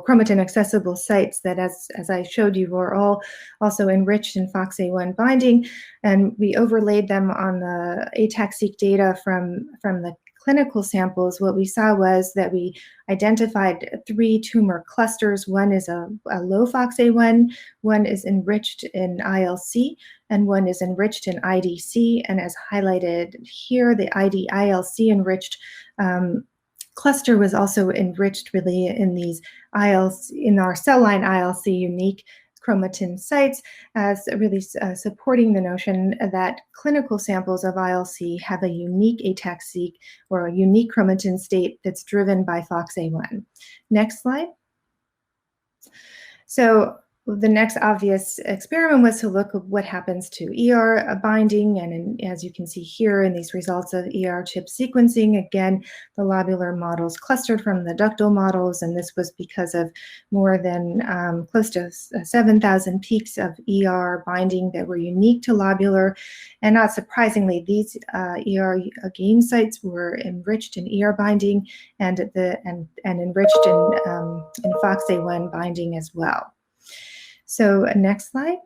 chromatin accessible sites that, as I showed you, were all also enriched in FOXA1 binding, and we overlaid them on the ATAC-seq data from the clinical samples, what we saw was that we identified 3 tumor clusters. One is a low FOXA1, one is enriched in ILC, and one is enriched in IDC. And as highlighted here, the ILC enriched cluster was also enriched really in these ILC, in our cell line ILC unique chromatin sites, as really supporting the notion that clinical samples of ILC have a unique ATAC-seq or a unique chromatin state that's driven by FOXA1. Next slide. So the next obvious experiment was to look at what happens to ER binding, and as you can see here in these results of ER chip sequencing, again, the lobular models clustered from the ductal models, and this was because of more than close to 7,000 peaks of ER binding that were unique to lobular, and not surprisingly, these ER gain sites were enriched in ER binding and enriched in FOXA1 binding as well. So next slide.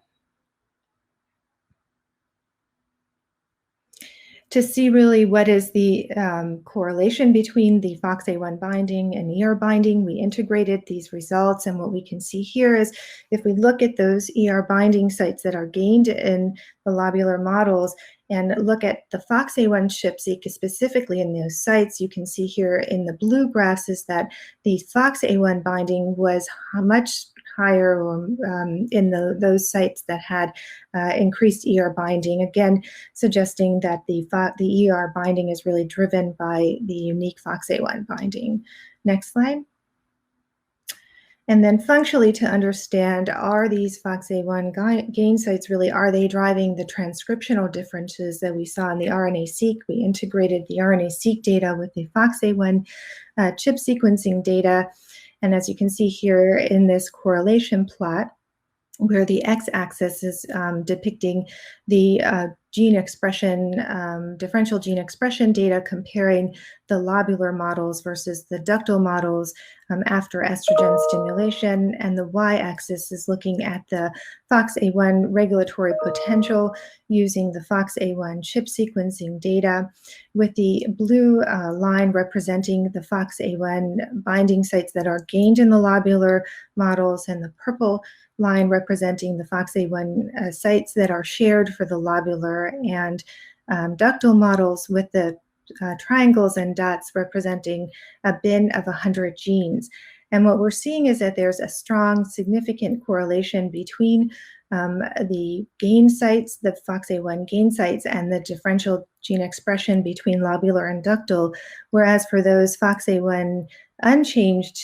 To see really what is the correlation between the FOXA1 binding and ER binding, we integrated these results, and what we can see here is if we look at those ER binding sites that are gained in the lobular models and look at the FOXA1 chip-seq specifically in those sites, you can see here in the blue graphs is that the FOXA1 binding was much higher in those sites that had increased ER binding, again suggesting that the ER binding is really driven by the unique FOXA1 binding. Next slide. And then functionally to understand, are these FOXA1 gain sites really, are they driving the transcriptional differences that we saw in the RNA-seq? We integrated the RNA-seq data with the FOXA1 chip sequencing data. And as you can see here in this correlation plot, where the x-axis is depicting the gene expression, differential gene expression data comparing the lobular models versus the ductal models after estrogen stimulation, and the y-axis is looking at the FOXA1 regulatory potential using the FOXA1 chip sequencing data, with the blue line representing the FOXA1 binding sites that are gained in the lobular models, and the purple line representing the FOXA1 sites that are shared for the lobular and ductal models, with the triangles and dots representing a bin of 100 genes. And what we're seeing is that there's a strong, significant correlation between the gain sites, the FOXA1 gain sites, and the differential gene expression between lobular and ductal, whereas for those FOXA1 unchanged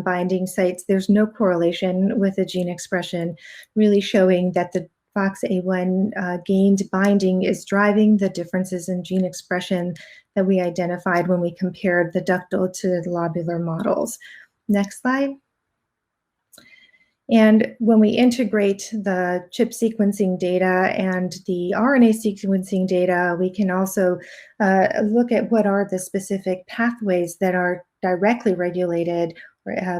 binding sites, there's no correlation with the gene expression, really showing that the FOXA1 gained binding is driving the differences in gene expression that we identified when we compared the ductal to the lobular models. Next slide. And when we integrate the chip sequencing data and the RNA sequencing data, we can also look at what are the specific pathways that are directly regulated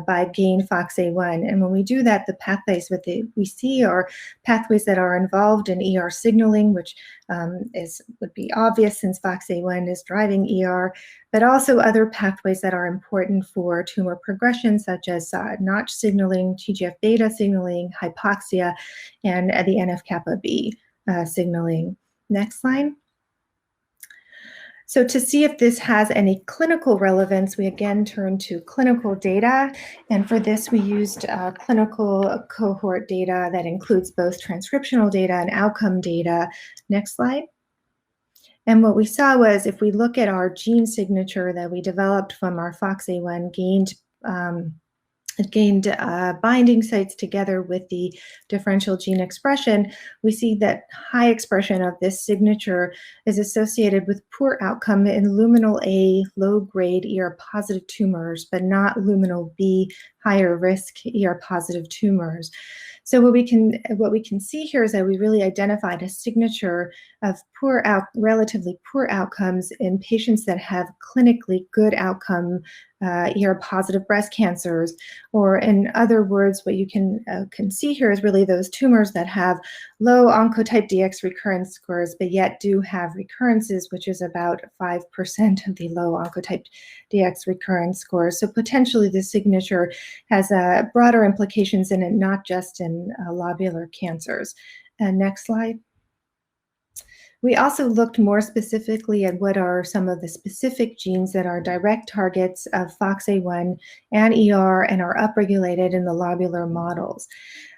by gain FOXA1. And when we do that, the pathways we see are pathways that are involved in ER signaling, which would be obvious since FOXA1 is driving ER, but also other pathways that are important for tumor progression, such as Notch signaling, TGF-beta signaling, hypoxia, and the NF-kappa B signaling. Next slide. So to see if this has any clinical relevance, we again turn to clinical data. And for this, we used clinical cohort data that includes both transcriptional data and outcome data. Next slide. And what we saw was, if we look at our gene signature that we developed from our FOXA1 gained it gained binding sites together with the differential gene expression, we see that high expression of this signature is associated with poor outcome in luminal A low-grade ER-positive tumors, but not luminal B higher risk ER-positive tumors. So what we can see here is that we really identified a signature of relatively poor outcomes in patients that have clinically good outcome ER-positive breast cancers, or in other words, what you can see here is really those tumors that have low oncotype DX recurrence scores, but yet do have recurrences, which is about 5% of the low oncotype DX recurrence scores. So potentially the signature has broader implications in it, not just in lobular cancers. Next slide. We also looked more specifically at what are some of the specific genes that are direct targets of FOXA1 and ER and are upregulated in the lobular models.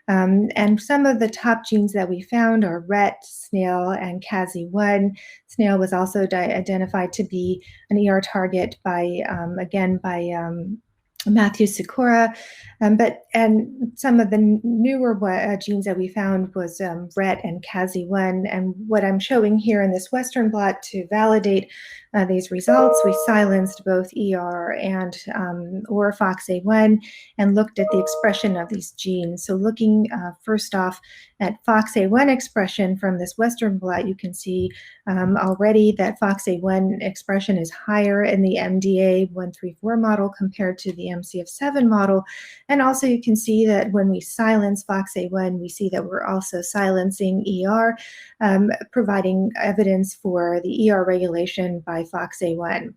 And some of the top genes that we found are RET, SNAIL, and CASI1. SNAIL was also identified to be an ER target by Matthew Sikora, and some of the newer genes that we found was RET and CASI1. And what I'm showing here in this Western blot to validate these results, we silenced both ER and or FOXA1 and looked at the expression of these genes. So looking first off at FOXA1 expression from this Western blot, you can see already that FOXA1 expression is higher in the MDA134 model compared to the MCF7 model. And also you can see that when we silence FOXA1, we see that we're also silencing ER, providing evidence for the ER regulation by FOXA1.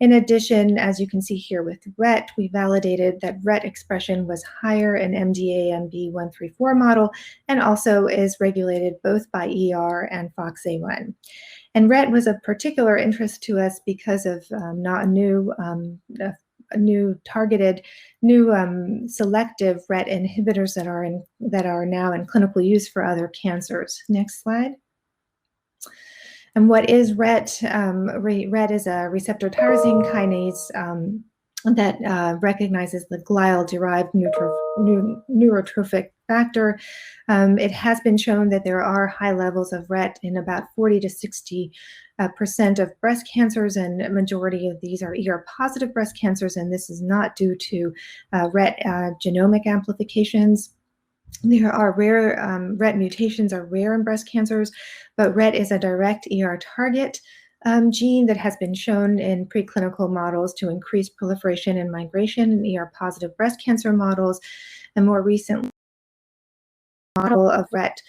In addition, as you can see here with RET, we validated that RET expression was higher in MDA-MB134 model and also is regulated both by ER and FOXA1. And RET was of particular interest to us because of selective RET inhibitors that are now in clinical use for other cancers. Next slide. And what is RET? RET is a receptor tyrosine kinase that recognizes the glial-derived neurotrophic factor. It has been shown that there are high levels of RET in about 40 to 60% of breast cancers, and a majority of these are ER-positive breast cancers, and this is not due to RET genomic amplifications. There are rare, RET mutations are rare in breast cancers, but RET is a direct ER target gene that has been shown in preclinical models to increase proliferation and migration in ER-positive breast cancer models, and more recently, model of RET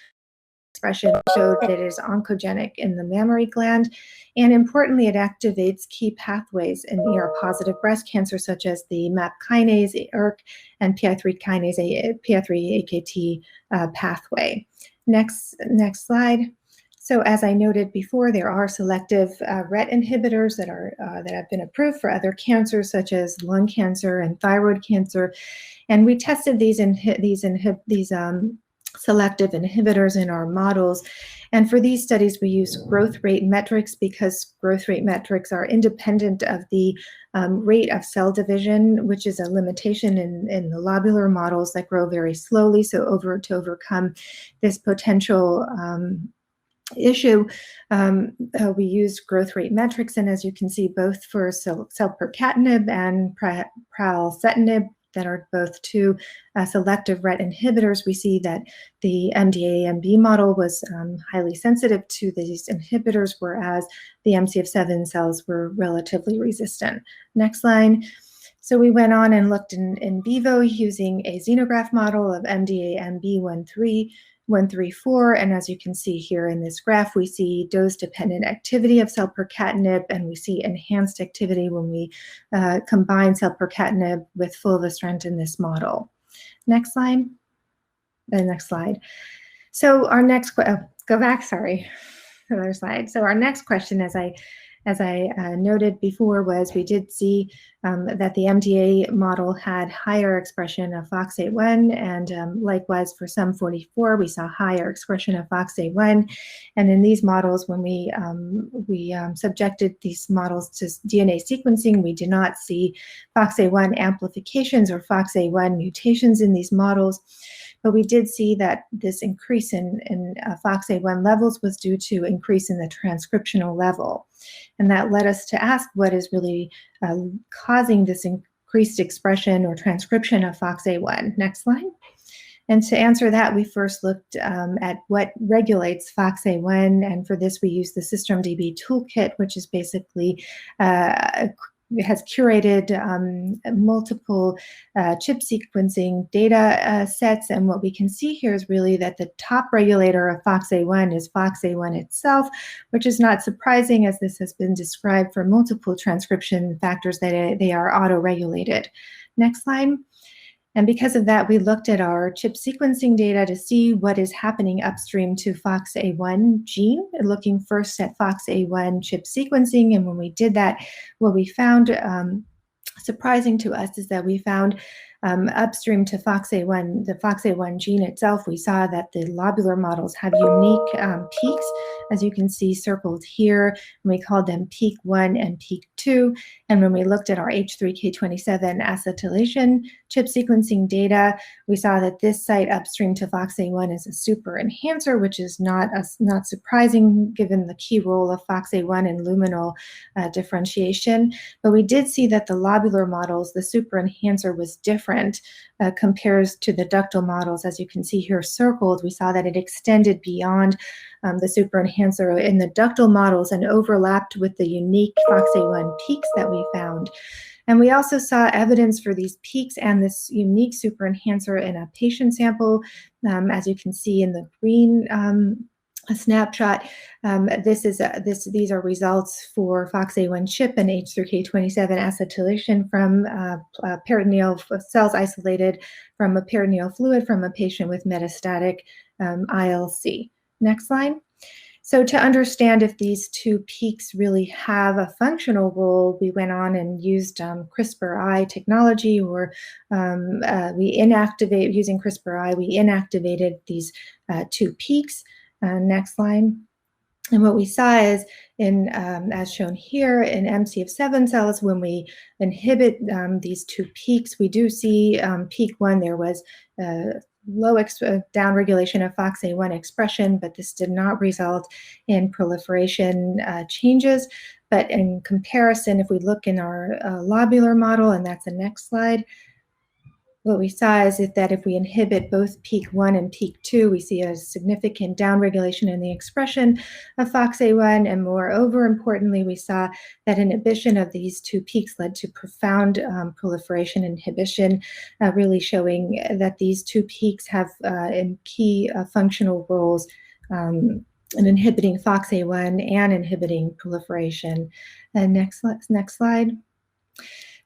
expression showed that it is oncogenic in the mammary gland, and importantly, it activates key pathways in ER-positive breast cancer, such as the MAP kinase, ERK, and PI3 kinase, PI3-AKT pathway. Next slide. So as I noted before, there are selective RET inhibitors that have been approved for other cancers, such as lung cancer and thyroid cancer, and we tested these selective inhibitors in our models. And for these studies, we use growth rate metrics because growth rate metrics are independent of the rate of cell division, which is a limitation in the lobular models that grow very slowly. So to overcome this potential issue, we used growth rate metrics. And as you can see, both for selpercatinib and pralsetinib, that are both two selective RET inhibitors, we see that the MDA-MB model was highly sensitive to these inhibitors, whereas the MCF7 cells were relatively resistant. Next line. So we went on and looked in vivo using a xenograft model of MDA-MB134, and as you can see here in this graph, we see dose-dependent activity of selpercatinib, and we see enhanced activity when we combine selpercatinib with fulvestrant in this model. Next slide. The next slide. So our next go back. Sorry, another slide. So our next question, as I as I noted before, was we did see that the MDA model had higher expression of FOXA1, and likewise for SUM44, we saw higher expression of FOXA1. And in these models, when we subjected these models to DNA sequencing, we did not see FOXA1 amplifications or FOXA1 mutations in these models. But we did see that this increase in FOXA1 levels was due to increase in the transcriptional level. And that led us to ask what is really causing this increased expression or transcription of FOXA1. Next slide. And to answer that, we first looked at what regulates FOXA1. And for this, we used the SystemDB toolkit, which is basically has curated multiple chip sequencing data sets. And what we can see here is really that the top regulator of FOXA1 is FOXA1 itself, which is not surprising, as this has been described for multiple transcription factors that they are auto-regulated. Next slide. And because of that, we looked at our chip sequencing data to see what is happening upstream to FOXA1 gene, looking first at FOXA1 chip sequencing. And when we did that, what we found surprising to us is that we found upstream to FOXA1, the FOXA1 gene itself, we saw that the lobular models have unique peaks, as you can see circled here, and we called them peak 1 and peak 2. And when we looked at our H3K27 acetylation chip sequencing data, we saw that this site upstream to FOXA1 is a super enhancer, which is not surprising given the key role of FOXA1 in luminal differentiation. But we did see that the lobular models, the super enhancer was different compares to the ductal models. As you can see here circled, we saw that it extended beyond the super enhancer in the ductal models and overlapped with the unique FOXA1 peaks that we found. And we also saw evidence for these peaks and this unique super enhancer in a patient sample. As you can see in the green snapshot, these are results for FOXA1 chip and H3K27 acetylation from peritoneal cells isolated from a peritoneal fluid from a patient with metastatic ILC. Next slide. So to understand if these two peaks really have a functional role, we went on and used CRISPR-I technology, or using CRISPR-I, we inactivated these two peaks. Next slide. And what we saw is, as shown here, in MCF7 cells, when we inhibit these two peaks, we do see peak 1, there was low downregulation of FOXA1 expression, but this did not result in proliferation changes. But in comparison, if we look in our lobular model, and that's the next slide, what we saw is that if we inhibit both peak 1 and peak 2, we see a significant downregulation in the expression of FOXA1. And moreover, importantly, we saw that inhibition of these two peaks led to profound proliferation inhibition, really showing that these two peaks have key functional roles in inhibiting FOXA1 and inhibiting proliferation. And next slide.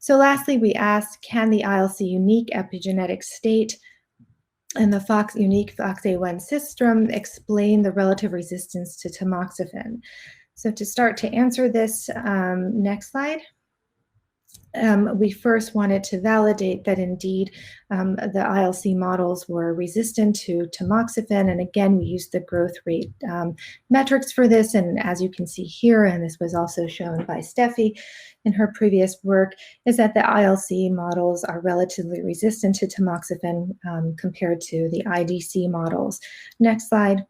So lastly, we asked, can the ILC unique epigenetic state and the unique FOXA1 system explain the relative resistance to tamoxifen? So to start to answer this, next slide. We first wanted to validate that indeed the ILC models were resistant to tamoxifen. And again, we used the growth rate metrics for this. And as you can see here, and this was also shown by Steffi in her previous work, is that the ILC models are relatively resistant to tamoxifen compared to the IDC models. Next slide.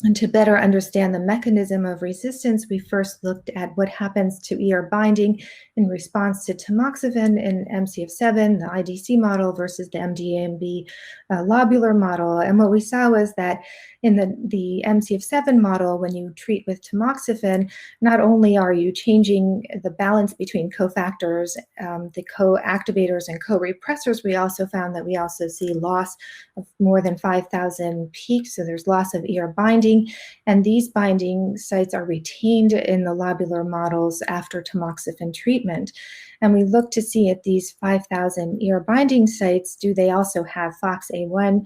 And to better understand the mechanism of resistance, we first looked at what happens to ER binding in response to tamoxifen in MCF7, the IDC model, versus the MDAMB lobular model. And what we saw was that in the MCF7 model, when you treat with tamoxifen, not only are you changing the balance between cofactors, the co-activators and co-repressors, we also found that we also see loss of more than 5,000 peaks. So there's loss of ER binding, and these binding sites are retained in the lobular models after tamoxifen treatment. And we look to see at these 5,000 ER binding sites, do they also have FOXA FOXA1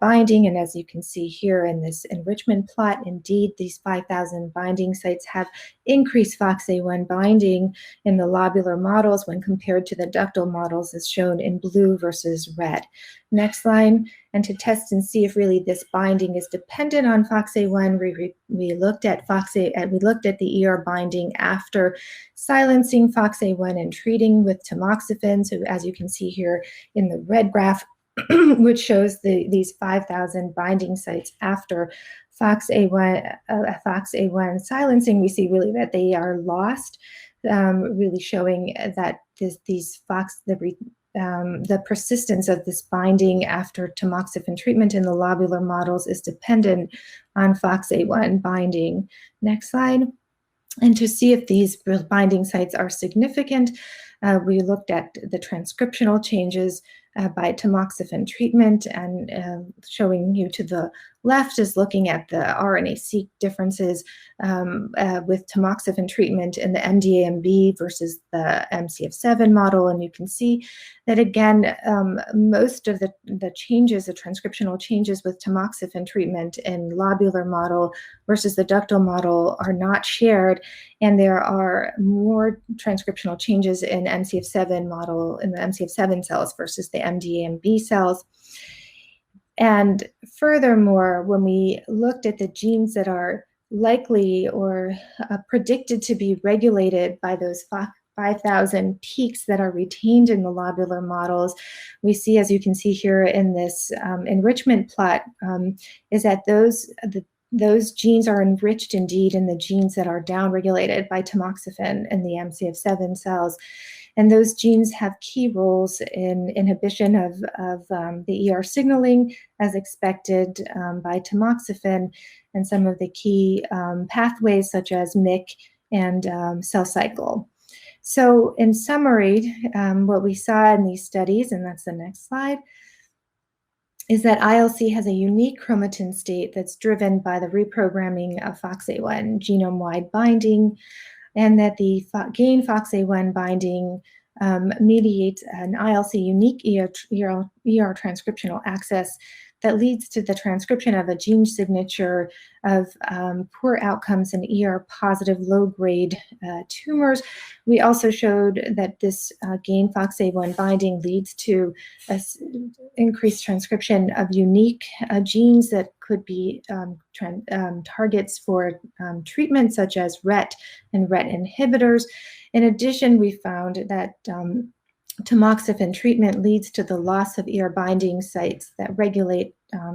binding. And as you can see here in this enrichment plot, indeed, these 5,000 binding sites have increased FOXA1 binding in the lobular models when compared to the ductal models, as shown in blue versus red. Next line. And to test and see if really this binding is dependent on FOXA1, we looked at the ER binding after silencing FOXA1 and treating with tamoxifen. So as you can see here in the red graph, which shows these 5,000 binding sites after FOXA1 silencing, we see really that they are lost, really showing that the persistence of this binding after tamoxifen treatment in the lobular models is dependent on FOXA1 binding. Next slide. And to see if these binding sites are significant, we looked at the transcriptional changes by tamoxifen treatment, and showing you to the left is looking at the RNA-seq differences with tamoxifen treatment in the MDA-MB versus the MCF7 model. And you can see that, again, most of the changes, the transcriptional changes with tamoxifen treatment in lobular model versus the ductal model are not shared. And there are more transcriptional changes in MCF7 model, in the MCF7 cells versus the MDA-MB cells. And furthermore, when we looked at the genes that are likely or predicted to be regulated by those 5,000 peaks that are retained in the lobular models, we see, as you can see here in this enrichment plot, is that those genes are enriched indeed in the genes that are downregulated by tamoxifen in the MCF7 cells. And those genes have key roles in inhibition of the ER signaling, as expected by tamoxifen, and some of the key pathways such as MYC and cell cycle. So in summary, what we saw in these studies, and that's the next slide, is that ILC has a unique chromatin state that's driven by the reprogramming of FOXA1 genome-wide binding, and that the gain FOXA1 binding mediates an ILC unique ER transcriptional access that leads to the transcription of a gene signature of poor outcomes in ER-positive low-grade tumors. We also showed that this gain FOXA1 binding leads to increased transcription of unique genes that could be targets for treatment, such as RET and RET inhibitors. In addition, we found that tamoxifen treatment leads to the loss of ER binding sites that regulate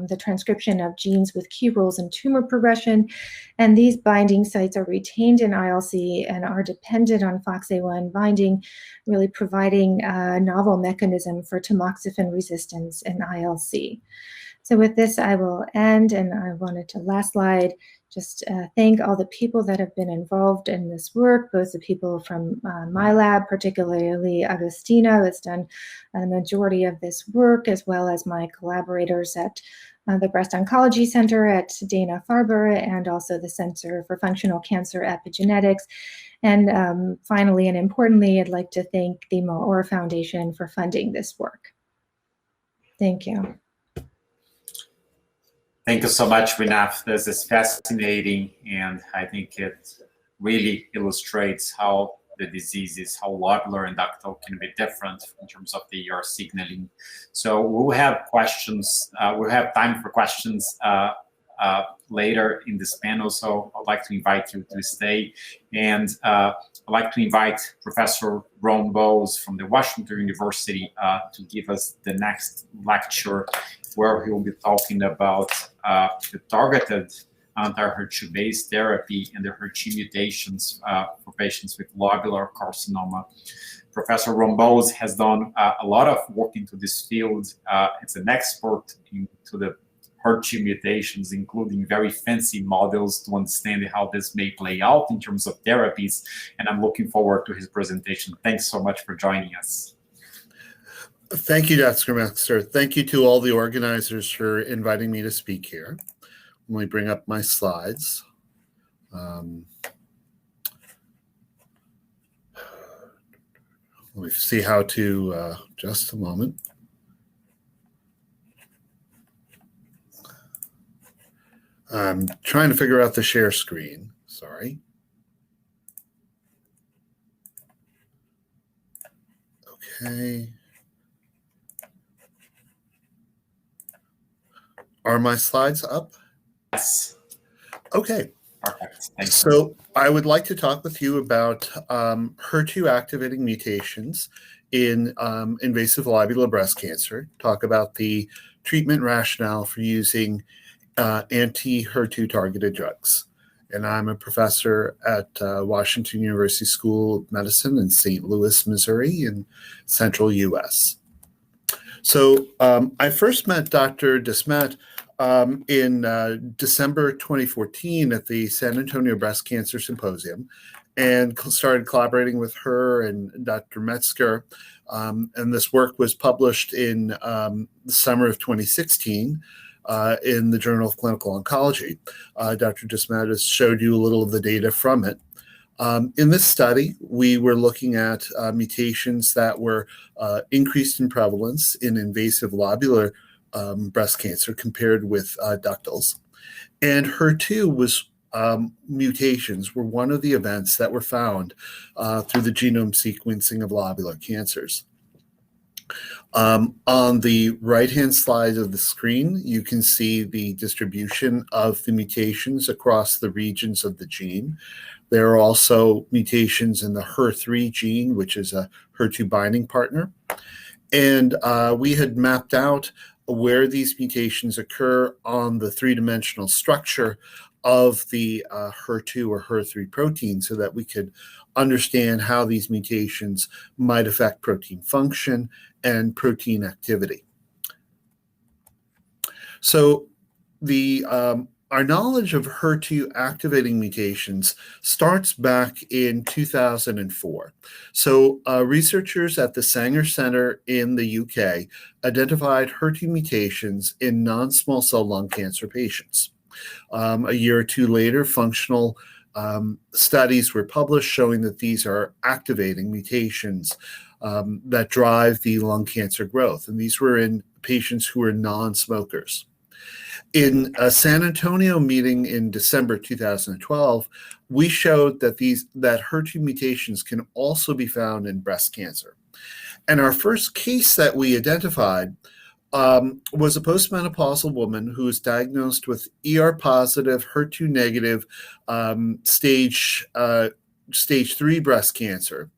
the transcription of genes with key roles in tumor progression. And these binding sites are retained in ILC and are dependent on FOXA1 binding, really providing a novel mechanism for tamoxifen resistance in ILC. So with this, I will end, and I wanted to, last slide, just thank all the people that have been involved in this work, both the people from my lab, particularly Agostina, who has done the majority of this work, as well as my collaborators at the Breast Oncology Center at Dana-Farber, and also the Center for Functional Cancer Epigenetics. And finally, and importantly, I'd like to thank the Moore Foundation for funding this work. Thank you. Thank you so much, Rinath. This is fascinating, and I think it really illustrates how the diseases, how lobular and ductal can be different in terms of the ER signaling. So we'll have questions. We'll have time for questions later in this panel, so I'd like to invite you to stay. And I'd like to invite Professor Bose from the Washington University to give us the next lecture, where he will be talking about the targeted anti-HER2-based therapy and the HER2 mutations for patients with lobular carcinoma. Professor Bose has done a lot of work into this field. It's an expert into the HER2 mutations, including very fancy models to understand how this may play out in terms of therapies. And I'm looking forward to his presentation. Thanks so much for joining us. Thank you, Dr. Metzger. Thank you to all the organizers for inviting me to speak here. Let me bring up my slides. Let me see how to, just a moment. I'm trying to figure out the share screen. Sorry. Okay. Are my slides up? Yes. Okay. Perfect. Thank you. So I would like to talk with you about HER2 activating mutations in invasive lobular breast cancer, talk about the treatment rationale for using anti-HER2 targeted drugs. And I'm a professor at Washington University School of Medicine in St. Louis, Missouri in central US. So I first met Dr. Desmet in December 2014 at the San Antonio Breast Cancer Symposium, and started collaborating with her and Dr. Metzger. And this work was published in the summer of 2016 in the Journal of Clinical Oncology. Dr. Desmet has showed you a little of the data from it. In this study, we were looking at mutations that were increased in prevalence in invasive lobular breast cancer compared with ductals. And HER2 was mutations were one of the events that were found through the genome sequencing of lobular cancers. On the right-hand side of the screen, you can see the distribution of the mutations across the regions of the gene. There are also mutations in the HER3 gene, which is a HER2 binding partner. And we had mapped out where these mutations occur on the three-dimensional structure of the HER2 or HER3 protein so that we could understand how these mutations might affect protein function and protein activity. So our knowledge of HER2 activating mutations starts back in 2004. So researchers at the Sanger Center in the UK identified HER2 mutations in non-small cell lung cancer patients. A year or two later, functional studies were published showing that these are activating mutations that drive the lung cancer growth. And these were in patients who were non-smokers. In a San Antonio meeting in December 2012, we showed that HER2 mutations can also be found in breast cancer. And our first case that we identified was a postmenopausal woman who was diagnosed with ER-positive, HER2-negative stage 3 breast cancer.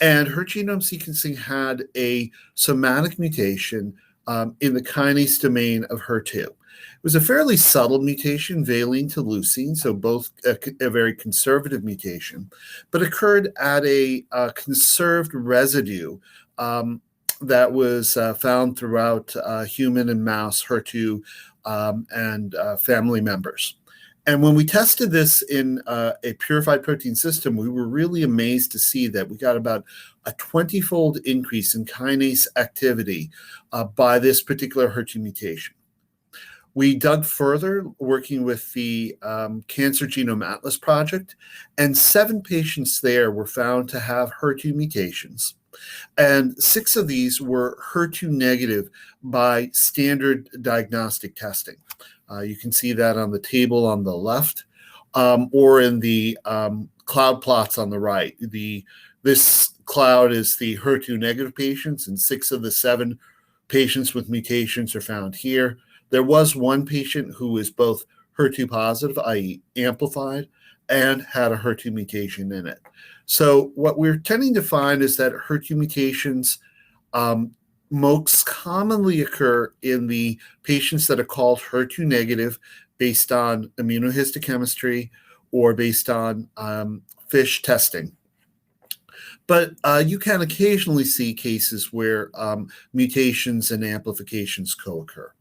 And her genome sequencing had a somatic mutation in the kinase domain of HER2. It was a fairly subtle mutation, valine to leucine, so both a very conservative mutation, but occurred at a conserved residue that was found throughout human and mouse HER2 and family members. And when we tested this in a purified protein system, we were really amazed to see that we got about a 20-fold increase in kinase activity by this particular HER2 mutation. We dug further, working with the Cancer Genome Atlas Project, and 7 patients there were found to have HER2 mutations. And 6 of these were HER2 negative by standard diagnostic testing. You can see that on the table on the left, or in the cloud plots on the right. This cloud is the HER2 negative patients, and 6 of the 7 patients with mutations are found here. There was one patient who was both HER2 positive, i.e. amplified, and had a HER2 mutation in it. So what we're tending to find is that HER2 mutations most commonly occur in the patients that are called HER2 negative based on immunohistochemistry or based on FISH testing. But you can occasionally see cases where mutations and amplifications co-occur.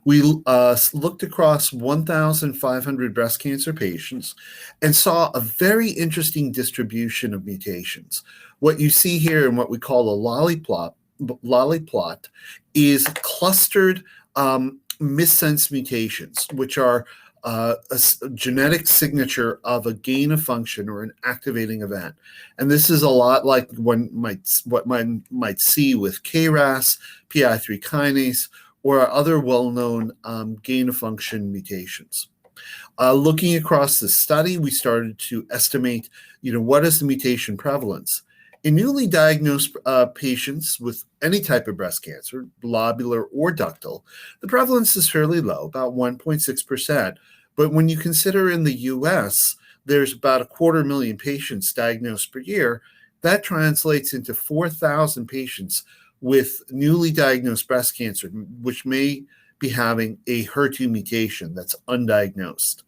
We looked across 1,500 breast cancer patients and saw a very interesting distribution of mutations. What you see here in what we call a lollyplot is clustered missense mutations, which are a genetic signature of a gain of function or an activating event. And this is a lot like what one might see with KRAS, PI3 kinase, or other well-known gain-of-function mutations. Looking across the study, we started to estimate, what is the mutation prevalence? In newly diagnosed patients with any type of breast cancer, lobular or ductal, the prevalence is fairly low, about 1.6%. But when you consider in the US, there's about 250,000 patients diagnosed per year, that translates into 4,000 patients with newly diagnosed breast cancer, which may be having a HER2 mutation that's undiagnosed.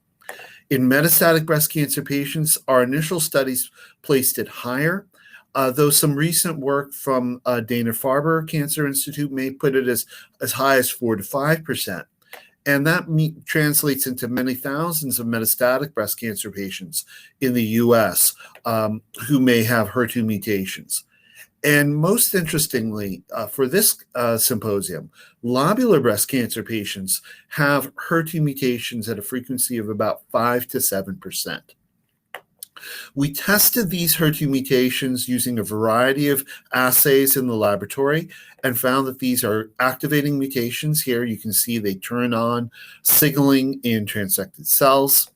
In metastatic breast cancer patients, our initial studies placed it higher, though some recent work from Dana-Farber Cancer Institute may put it as high as 4 to 5%. And that translates into many thousands of metastatic breast cancer patients in the US who may have HER2 mutations. And most interestingly, for this symposium, lobular breast cancer patients have HER2 mutations at a frequency of about 5 to 7%. We tested these HER2 mutations using a variety of assays in the laboratory and found that these are activating mutations. Here you can see they turn on signaling in transected cells.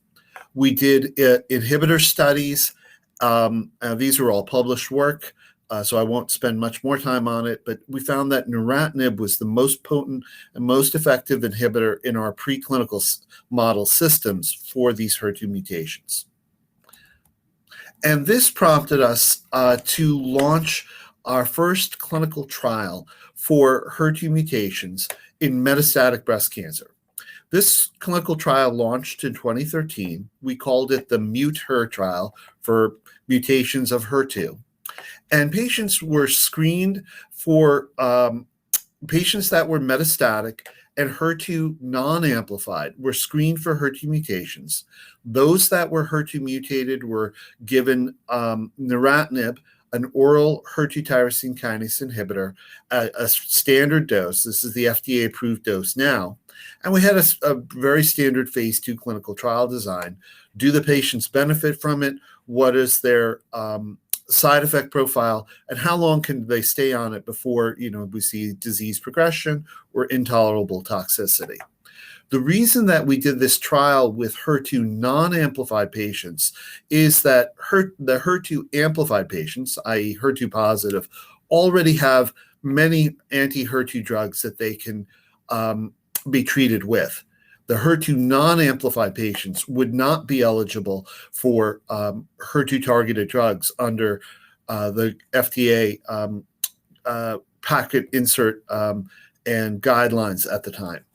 We did inhibitor studies. These are all published work, so I won't spend much more time on it, but we found that neratinib was the most potent and most effective inhibitor in our preclinical model systems for these HER2 mutations. And this prompted us to launch our first clinical trial for HER2 mutations in metastatic breast cancer. This clinical trial launched in 2013. We called it the MUTE-HER trial for mutations of HER2. And patients were screened for patients that were metastatic and HER2 non-amplified were screened for HER2 mutations. Those that were HER2 mutated were given neratinib, an oral HER2 tyrosine kinase inhibitor, a standard dose. This is the FDA-approved dose now. And we had a very standard phase 2 clinical trial design. Do the patients benefit from it? What is their side effect profile, and how long can they stay on it before we see disease progression or intolerable toxicity? The reason that we did this trial with HER2 non-amplified patients is that the HER2 amplified patients, i.e. HER2 positive, already have many anti-HER2 drugs that they can be treated with. The HER2 non-amplified patients would not be eligible for HER2 targeted drugs under the FDA packet insert and guidelines at the time.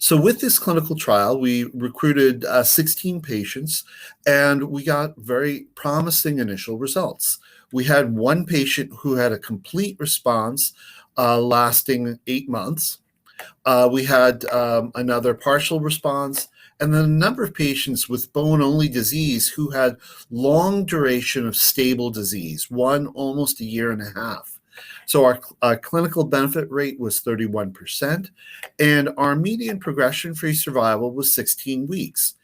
So with this clinical trial, we recruited 16 patients, and we got very promising initial results. We had one patient who had a complete response lasting 8 months. We had another partial response, and then a number of patients with bone-only disease who had long duration of stable disease, one almost a year and a half. So our clinical benefit rate was 31%, and our median progression-free survival was 16 weeks.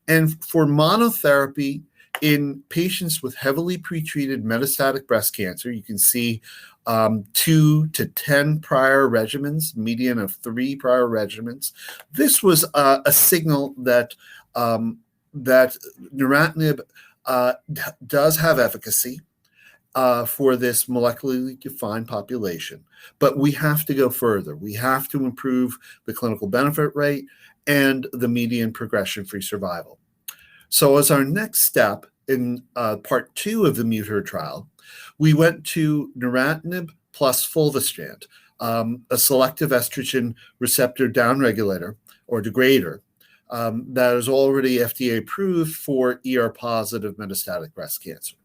And for monotherapy in patients with heavily pretreated metastatic breast cancer, you can see 2 to 10 prior regimens, median of 3 prior regimens. This was a signal that that neratinib does have efficacy for this molecularly defined population, but we have to go further. We have to improve the clinical benefit rate and the median progression-free survival. So as our next step in part 2 of the MUTE-HER trial, we went to neratinib plus fulvestrant, a selective estrogen receptor downregulator or degrader that is already FDA approved for ER-positive metastatic breast cancer.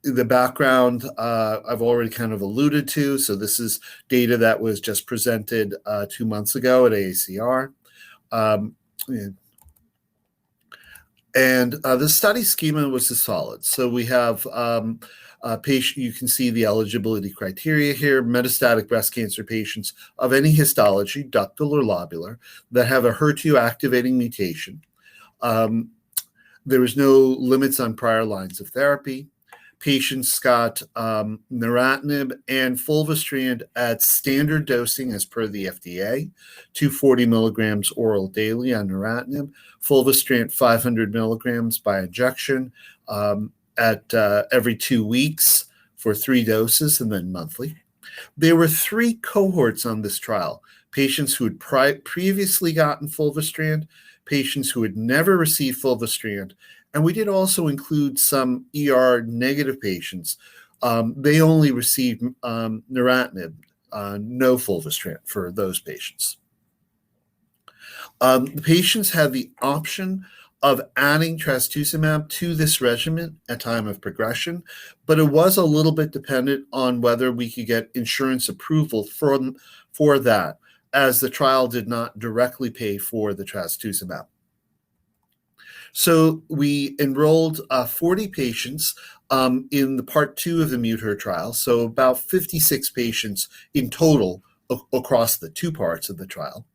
The background I've already kind of alluded to. So this is data that was just presented 2 months ago at AACR. And the study schema was as solid. So we have patient, you can see the eligibility criteria here, metastatic breast cancer patients of any histology, ductal or lobular, that have a HER2 activating mutation. There was no limits on prior lines of therapy. Patients got neratinib and fulvestrant at standard dosing as per the FDA, 240 milligrams oral daily on neratinib, fulvestrant 500 milligrams by injection at every 2 weeks for 3 doses and then monthly. There were 3 cohorts on this trial: patients who had previously gotten fulvestrant, patients who had never received fulvestrant, and we did also include some ER-negative patients. They only received neratinib, no fulvestrant for those patients. The patients had the option of adding trastuzumab to this regimen at time of progression, but it was a little bit dependent on whether we could get insurance approval for that, as the trial did not directly pay for the trastuzumab. So we enrolled 40 patients in the part 2 of the MUTE-HER trial, so about 56 patients in total across the 2 parts of the trial.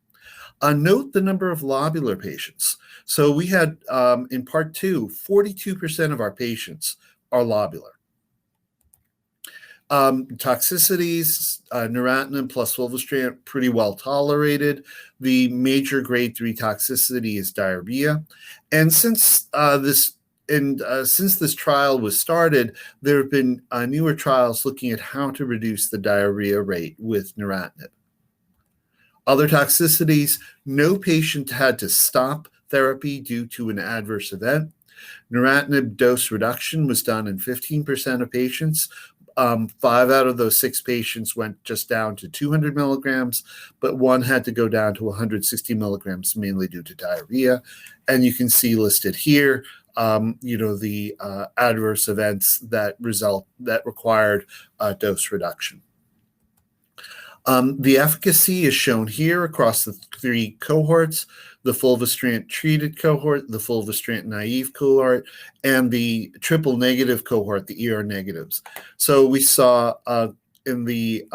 Note the number of lobular patients. So we had, in part 2, 42% of our patients are lobular. Toxicities, neratinib plus fulvestrant, pretty well tolerated. The major grade 3 toxicity is diarrhea. And since this trial was started, there have been newer trials looking at how to reduce the diarrhea rate with neratinib. Other toxicities: no patient had to stop therapy due to an adverse event. Neratinib dose reduction was done in 15% of patients. 5 out of those 6 patients went just down to 200 milligrams, but 1 had to go down to 160 milligrams, mainly due to diarrhea. And you can see listed here, the adverse events that required dose reduction. The efficacy is shown here across the 3 cohorts: the fulvestrant treated cohort, the fulvestrant naive cohort, and the triple negative cohort, the ER negatives. So we saw in the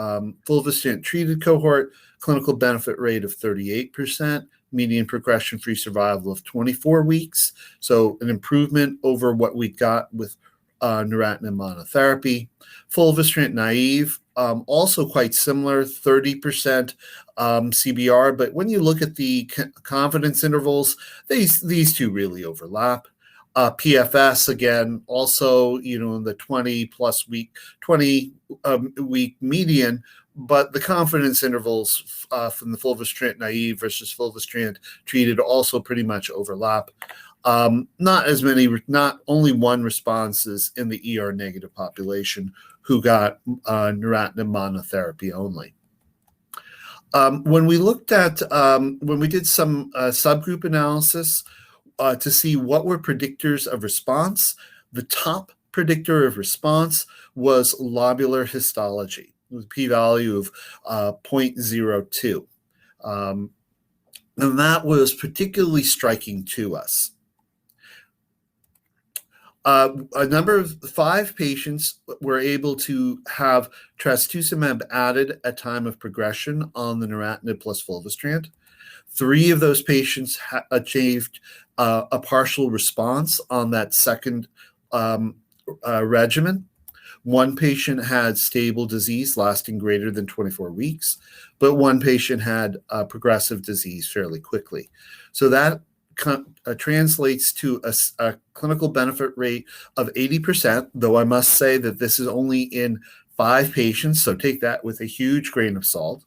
fulvestrant treated cohort, clinical benefit rate of 38%, median progression-free survival of 24 weeks. So an improvement over what we got with neratinib monotherapy. Fulvestrant naive, also quite similar, 30% CBR, but when you look at the confidence intervals, these 2 really overlap. PFS, again, also in the 20 week median, but the confidence intervals from the fulvestrant naive versus fulvestrant treated also pretty much overlap. Not only 1 responses in the ER negative population who got neratinib monotherapy only. When we did some subgroup analysis to see what were predictors of response, the top predictor of response was lobular histology, with a p-value of 0.02. And that was particularly striking to us. A number of 5 patients were able to have trastuzumab added at time of progression on the neratinib plus fulvestrant. 3 of those patients achieved a partial response on that second regimen. 1 patient had stable disease lasting greater than 24 weeks, but 1 patient had progressive disease fairly quickly. So that translates to a clinical benefit rate of 80%, though I must say that this is only in 5 patients, so take that with a huge grain of salt.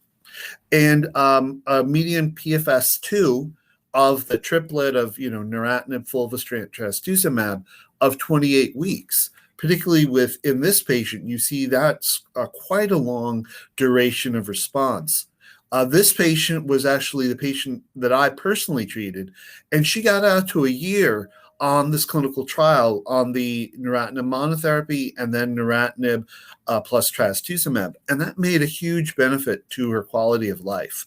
And a median PFS2 of the triplet of neratinib, fulvestrant, trastuzumab of 28 weeks. Particularly in this patient, you see that's quite a long duration of response. This patient was actually the patient that I personally treated, and she got out to a year on this clinical trial on the neratinib monotherapy and then neratinib plus trastuzumab, and that made a huge benefit to her quality of life.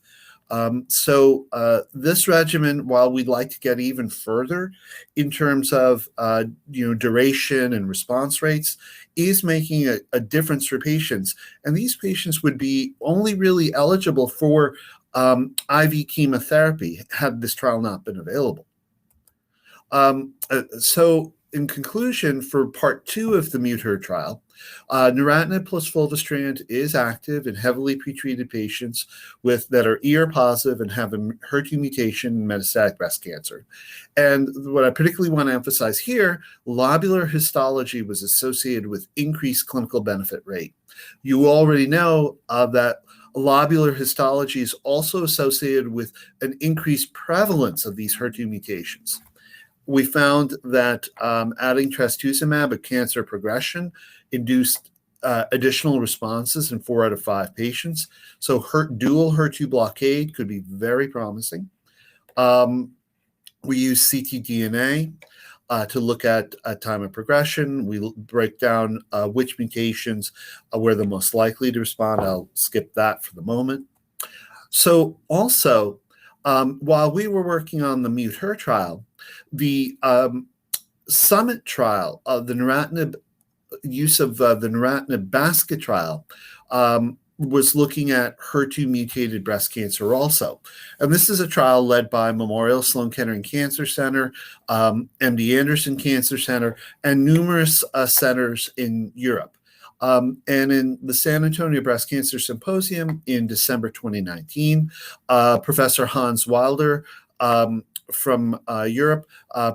So this regimen, while we'd like to get even further in terms of duration and response rates, is making a difference for patients. And these patients would be only really eligible for IV chemotherapy had this trial not been available. So in conclusion, for part 2 of the MUTE-HER trial, neratinib plus fulvestrant is active in heavily pretreated patients that are ER positive and have a HER2 mutation in metastatic breast cancer. And what I particularly want to emphasize here, lobular histology was associated with increased clinical benefit rate. You already know that lobular histology is also associated with an increased prevalence of these HER2 mutations. We found that adding trastuzumab at cancer progression induced additional responses in 4 out of 5 patients. So dual HER2 blockade could be very promising. We use ctDNA to look at time of progression. We break down which mutations were the most likely to respond. I'll skip that for the moment. So also, while we were working on the MUTE-HER trial, the SUMMIT trial of the neratinib use of the neratinib basket trial was looking at HER2 mutated breast cancer also. And this is a trial led by Memorial Sloan Kettering Cancer Center, MD Anderson Cancer Center, and numerous centers in Europe. And in the San Antonio Breast Cancer Symposium in December 2019, Professor Hans Wilder from Europe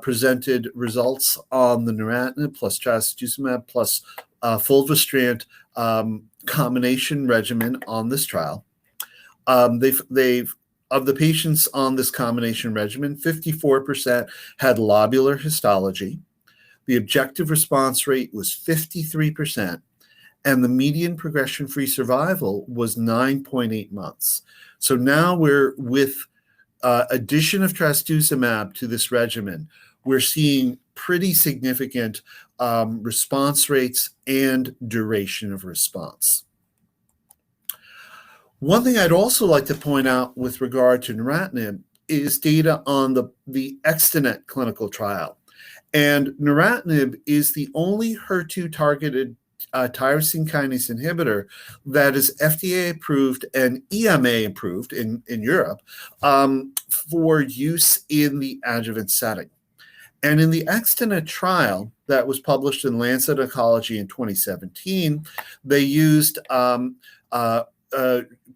presented results on the neratinib plus trastuzumab plus fulvestrant combination regimen on this trial. They've of the patients on this combination regimen, 54% had lobular histology. The objective response rate was 53%. And the median progression-free survival was 9.8 months. So now we're with addition of trastuzumab to this regimen, we're seeing pretty significant response rates and duration of response. One thing I'd also like to point out with regard to neratinib is data on the ExteNET clinical trial. And neratinib is the only HER2-targeted tyrosine kinase inhibitor that is FDA approved and EMA approved in Europe for use in the adjuvant setting. And in the ExteNET trial that was published in Lancet Oncology in 2017, they used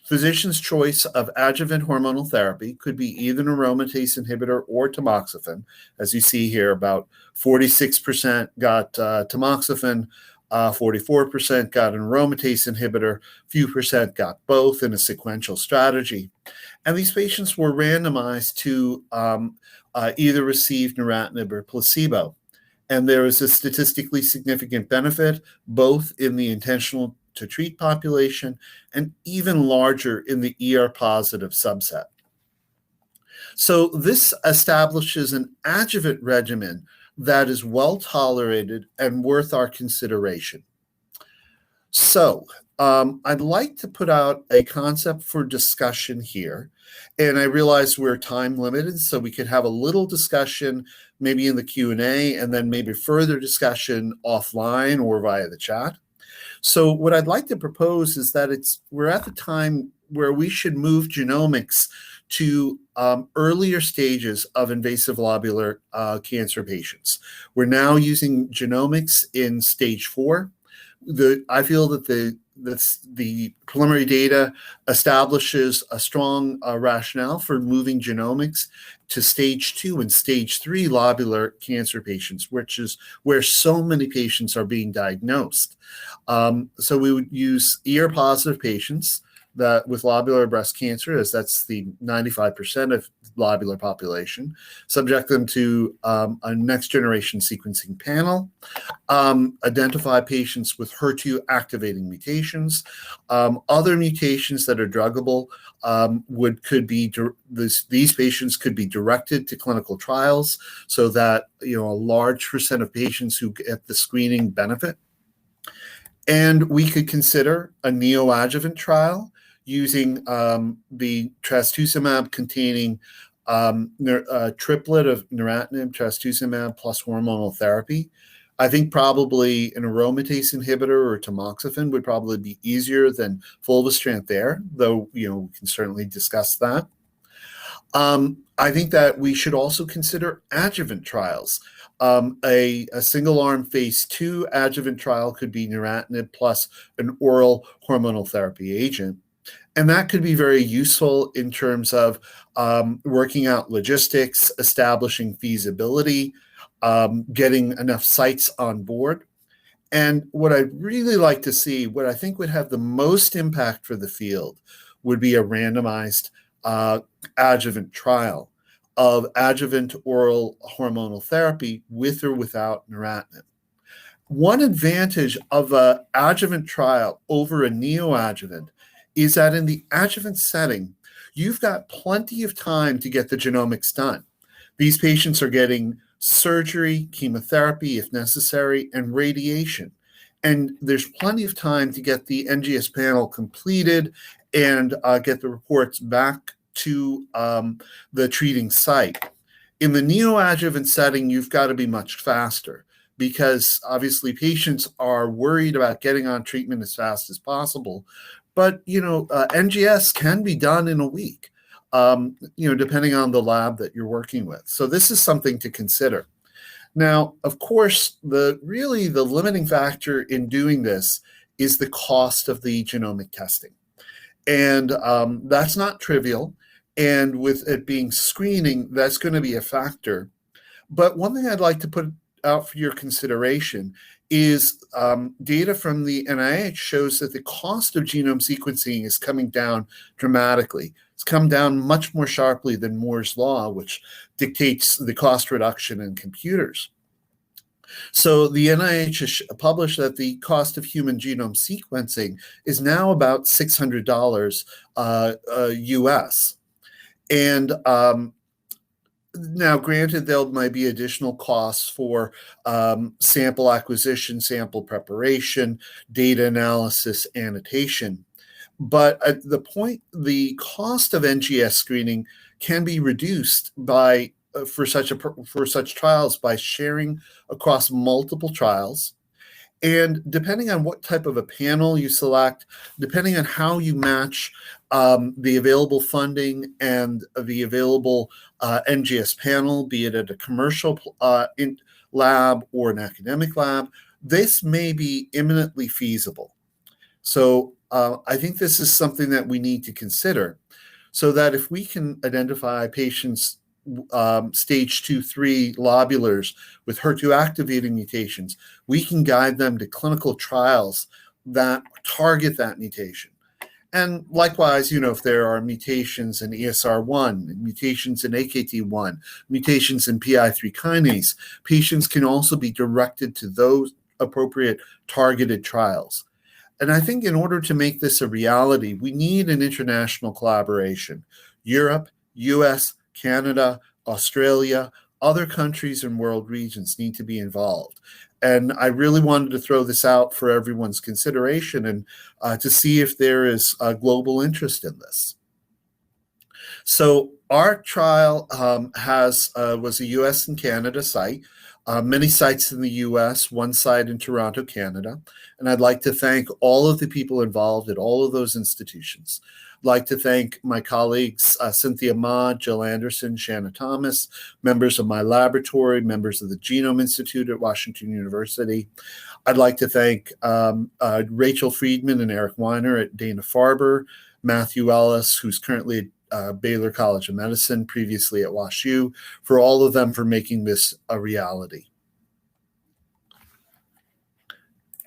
physician's choice of adjuvant hormonal therapy, could be either an aromatase inhibitor or tamoxifen. As you see here, about 46% got tamoxifen, 44% got an aromatase inhibitor, few percent got both in a sequential strategy. And these patients were randomized to either receive neratinib or placebo. And there is a statistically significant benefit both in the intentional to treat population and even larger in the ER-positive subset. So this establishes an adjuvant regimen that is well tolerated and worth our consideration. So I'd like to put out a concept for discussion here. And I realize we're time limited, so we could have a little discussion maybe in the Q&A and then maybe further discussion offline or via the chat. So what I'd like to propose is that we're at the time where we should move genomics to earlier stages of invasive lobular cancer patients. We're now using genomics in stage 4. I feel that the preliminary data establishes a strong rationale for moving genomics to stage 2 and stage 3 lobular cancer patients, which is where so many patients are being diagnosed. So we would use ER-positive patients with lobular breast cancer, as that's the 95% of lobular population, subject them to a next-generation sequencing panel, identify patients with HER2 activating mutations. Other mutations that are druggable these patients could be directed to clinical trials so that a large percent of patients who get the screening benefit. And we could consider a neoadjuvant trial using the trastuzumab containing triplet of neratinib, trastuzumab plus hormonal therapy. I think probably an aromatase inhibitor or tamoxifen would probably be easier than fulvestrant there, though we can certainly discuss that. I think that we should also consider adjuvant trials. A single-arm phase 2 adjuvant trial could be neratinib plus an oral hormonal therapy agent. And that could be very useful in terms of working out logistics, establishing feasibility, getting enough sites on board. And what I'd really like to see, what I think would have the most impact for the field, would be a randomized adjuvant trial of adjuvant oral hormonal therapy with or without neratinib. One advantage of an adjuvant trial over a neoadjuvant is that in the adjuvant setting, you've got plenty of time to get the genomics done. These patients are getting surgery, chemotherapy if necessary, and radiation. And there's plenty of time to get the NGS panel completed and get the reports back to the treating site. In the neoadjuvant setting, you've got to be much faster because obviously patients are worried about getting on treatment as fast as possible. But, NGS can be done in a week, depending on the lab that you're working with. So this is something to consider. Now, of course, the limiting factor in doing this is the cost of the genomic testing. And that's not trivial. And with it being screening, that's going to be a factor. But one thing I'd like to put out for your consideration is data from the NIH shows that the cost of genome sequencing is coming down dramatically. It's come down much more sharply than Moore's law, which dictates the cost reduction in computers. So the NIH has published that the cost of human genome sequencing is now about $600 US. And now, granted, there might be additional costs for sample acquisition, sample preparation, data analysis, annotation. But at the point, the cost of NGS screening can be reduced by for such trials by sharing across multiple trials. And depending on what type of a panel you select, depending on how you match the available funding and the available NGS panel, be it at a commercial lab or an academic lab, this may be imminently feasible. So I think this is something that we need to consider so that if we can identify patients stage 2-3 lobulars with HER2 activating mutations, we can guide them to clinical trials that target that mutation. And likewise, if there are mutations in ESR1, mutations in AKT1, mutations in PI3 kinase, patients can also be directed to those appropriate targeted trials. And I think in order to make this a reality, we need an international collaboration. Europe, US, Canada, Australia, other countries and world regions need to be involved. And I really wanted to throw this out for everyone's consideration and to see if there is a global interest in this. So our trial was a US and Canada site, many sites in the US, one site in Toronto, Canada. And I'd like to thank all of the people involved at all of those institutions. I'd like to thank my colleagues, Cynthia Ma, Jill Anderson, Shanna Thomas, members of my laboratory, members of the Genome Institute at Washington University. I'd like to thank Rachel Friedman and Eric Weiner at Dana-Farber, Matthew Ellis, who's currently at Baylor College of Medicine, previously at WashU, for all of them for making this a reality.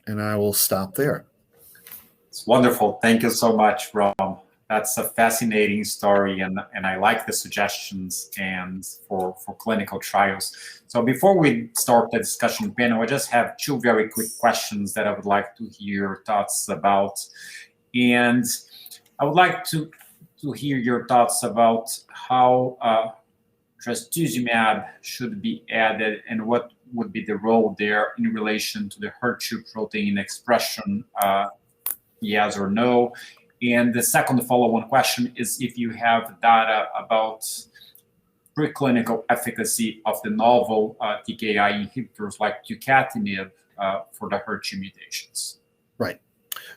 And I will stop there. It's wonderful. Thank you so much, Rom. That's a fascinating story, and I like the suggestions and for clinical trials. So before we start the discussion panel, I just have two very quick questions that I would like to hear your thoughts about. And I would like to hear your thoughts about how trastuzumab should be added and what would be the role there in relation to the HER2 protein expression, yes or no. And the second follow-on question is if you have data about preclinical efficacy of the novel TKI inhibitors like tucatinib for the HER2 mutations. Right.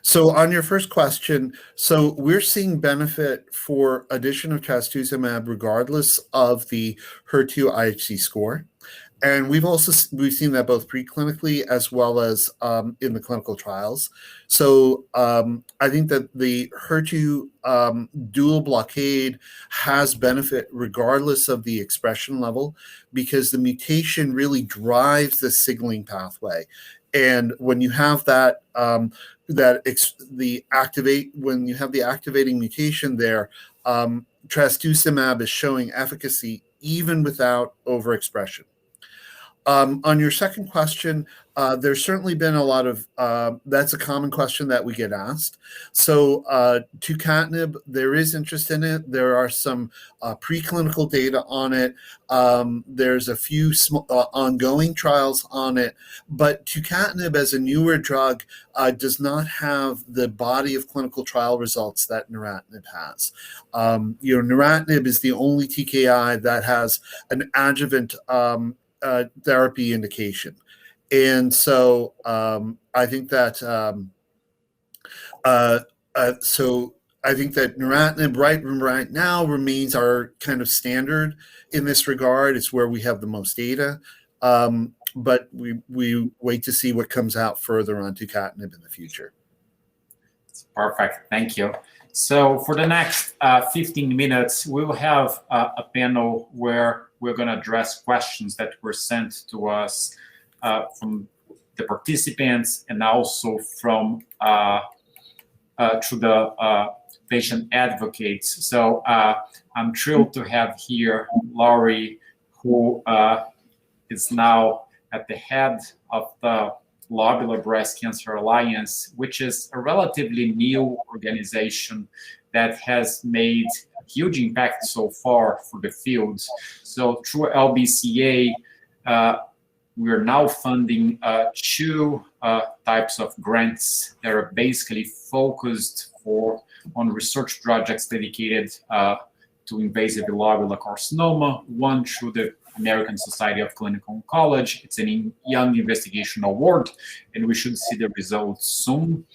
So on your first question, so we're seeing benefit for addition of trastuzumab regardless of the HER2 IHC score. And we've seen that both preclinically as well as in the clinical trials. So I think that the HER2 dual blockade has benefit regardless of the expression level, because the mutation really drives the signaling pathway. And when you have that, when you have the activating mutation there, trastuzumab is showing efficacy even without overexpression. On your second question, there's certainly been a lot of, that's a common question that we get asked. So tucatinib, there is interest in it. There are some preclinical data on it. There's a few ongoing trials on it. But tucatinib as a newer drug does not have the body of clinical trial results that neratinib has. Neratinib is the only TKI that has an adjuvant therapy indication. And so I think that neratinib right now remains our kind of standard in this regard. It's where we have the most data. But we wait to see what comes out further on tucatinib in the future. Perfect. Thank you. So for the next 15 minutes, we will have a panel where we're going to address questions that were sent to us from the participants and also from through the patient advocates. So I'm thrilled to have here Laurie, who is now at the head of the Lobular Breast Cancer Alliance, which is a relatively new organization that has made a huge impact so far for the field. So through LBCA, we are now funding 2 types of grants that are basically focused on research projects dedicated to invasive lobular carcinoma, one through the American Society of Clinical Oncology. It's a young investigation award, and we should see the results soon.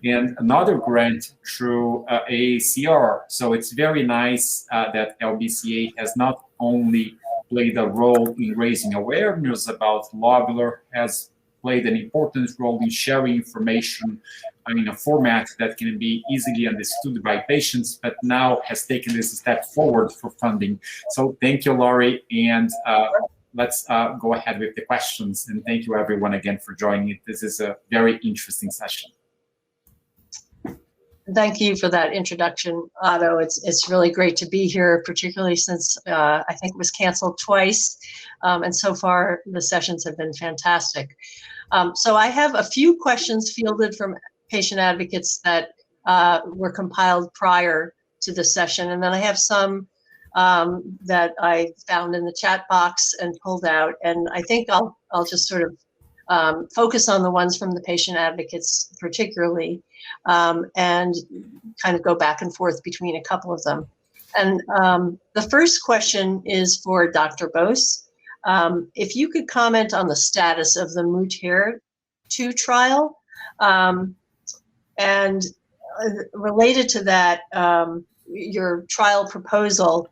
And another grant through AACR. So it's very nice that LBCA has not only played a role in raising awareness about lobular, has played an important role in sharing information in a format that can be easily understood by patients, but now has taken this step forward for funding. So thank you, Laurie, and let's go ahead with the questions. And thank you everyone again for joining. This is a very interesting session. Thank you for that introduction, Otto. It's really great to be here, particularly since I think it was canceled twice. And so far, the sessions have been fantastic. So I have a few questions fielded from patient advocates that were compiled prior to the session. And then I have some that I found in the chat box and pulled out. And I think I'll just sort of focus on the ones from the patient advocates particularly, and kind of go back and forth between a couple of them. And the first question is for Dr. Bose. If you could comment on the status of the MUTARE-2 trial, and related to that, your trial proposal,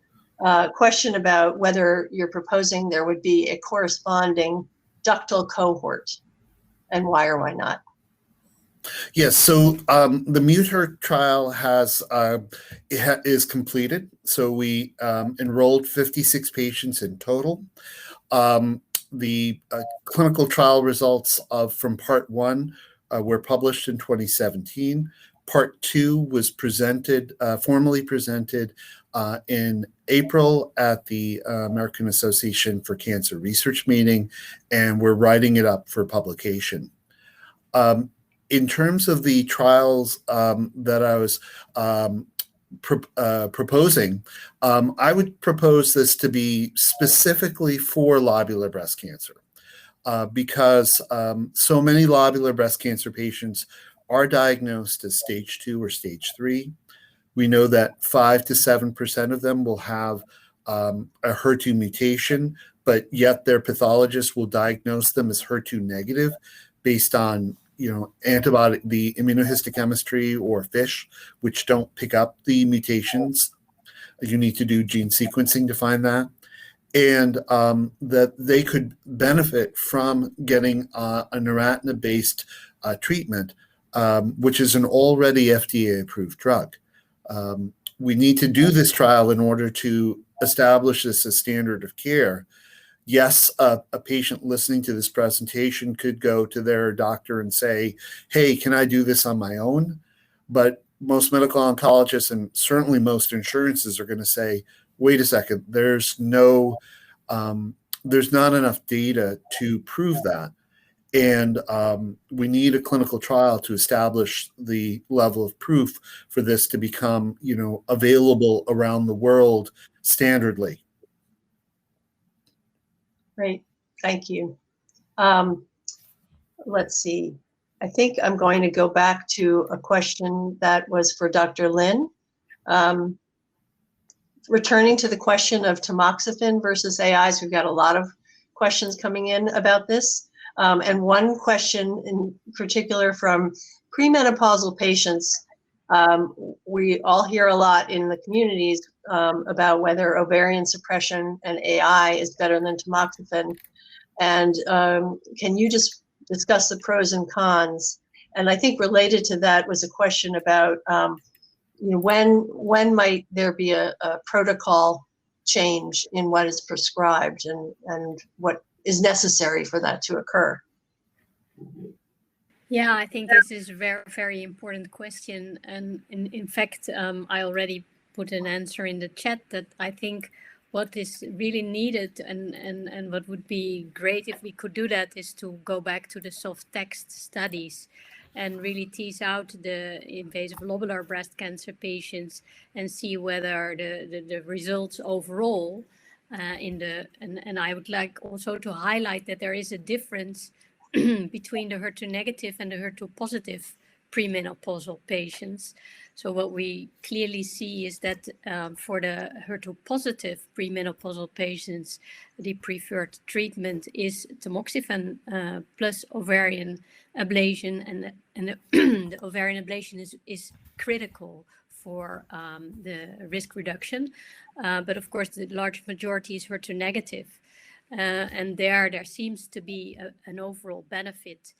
question about whether you're proposing there would be a corresponding ductal cohort, and why or why not? Yes, so the MUTARE trial is completed. So we enrolled 56 patients in total. The clinical trial results from part 1 were published in 2017. Part 2 was formally presented in April at the American Association for Cancer Research meeting, and we're writing it up for publication. In terms of the trials that I was proposing, I would propose this to be specifically for lobular breast cancer, because so many lobular breast cancer patients are diagnosed as stage 2 or stage 3. We know that 5 to 7% of them will have a HER2 mutation, but yet their pathologist will diagnose them as HER2 negative based on antibody, the immunohistochemistry or FISH, which don't pick up the mutations. You need to do gene sequencing to find that. and that they could benefit from getting a neratinib-based treatment, which is an already FDA-approved drug. We need to do this trial in order to establish this as standard of care. Yes, a patient listening to this presentation could go to their doctor and say, hey, can I do this on my own? But most medical oncologists and certainly most insurances are going to say, wait a second, there's not enough data to prove that. And we need a clinical trial to establish the level of proof for this to become, available around the world standardly. Great, thank you. Let's see. I think I'm going to go back to a question that was for Dr. Linn. Returning to the question of tamoxifen versus AIs, we've got a lot of questions coming in about this. And one question in particular from premenopausal patients, we all hear a lot in the communities about whether ovarian suppression and AI is better than tamoxifen. And can you just discuss the pros and cons? And I think related to that was a question about when might there be a protocol change in what is prescribed and what is necessary for that to occur? Yeah, I think this is a very, very important question. And in fact, I already put an answer in the chat that I think what is really needed and what would be great if we could do that is to go back to the soft text studies and really tease out the invasive lobular breast cancer patients and see whether the results overall and I would like also to highlight that there is a difference between the HER2 negative and the HER2 positive premenopausal patients. So what we clearly see is that for the HER2 positive premenopausal patients, the preferred treatment is tamoxifen plus ovarian ablation, and the ovarian ablation is critical for the risk reduction. But of course, the large majority is HER2 negative. And there seems to be an overall benefit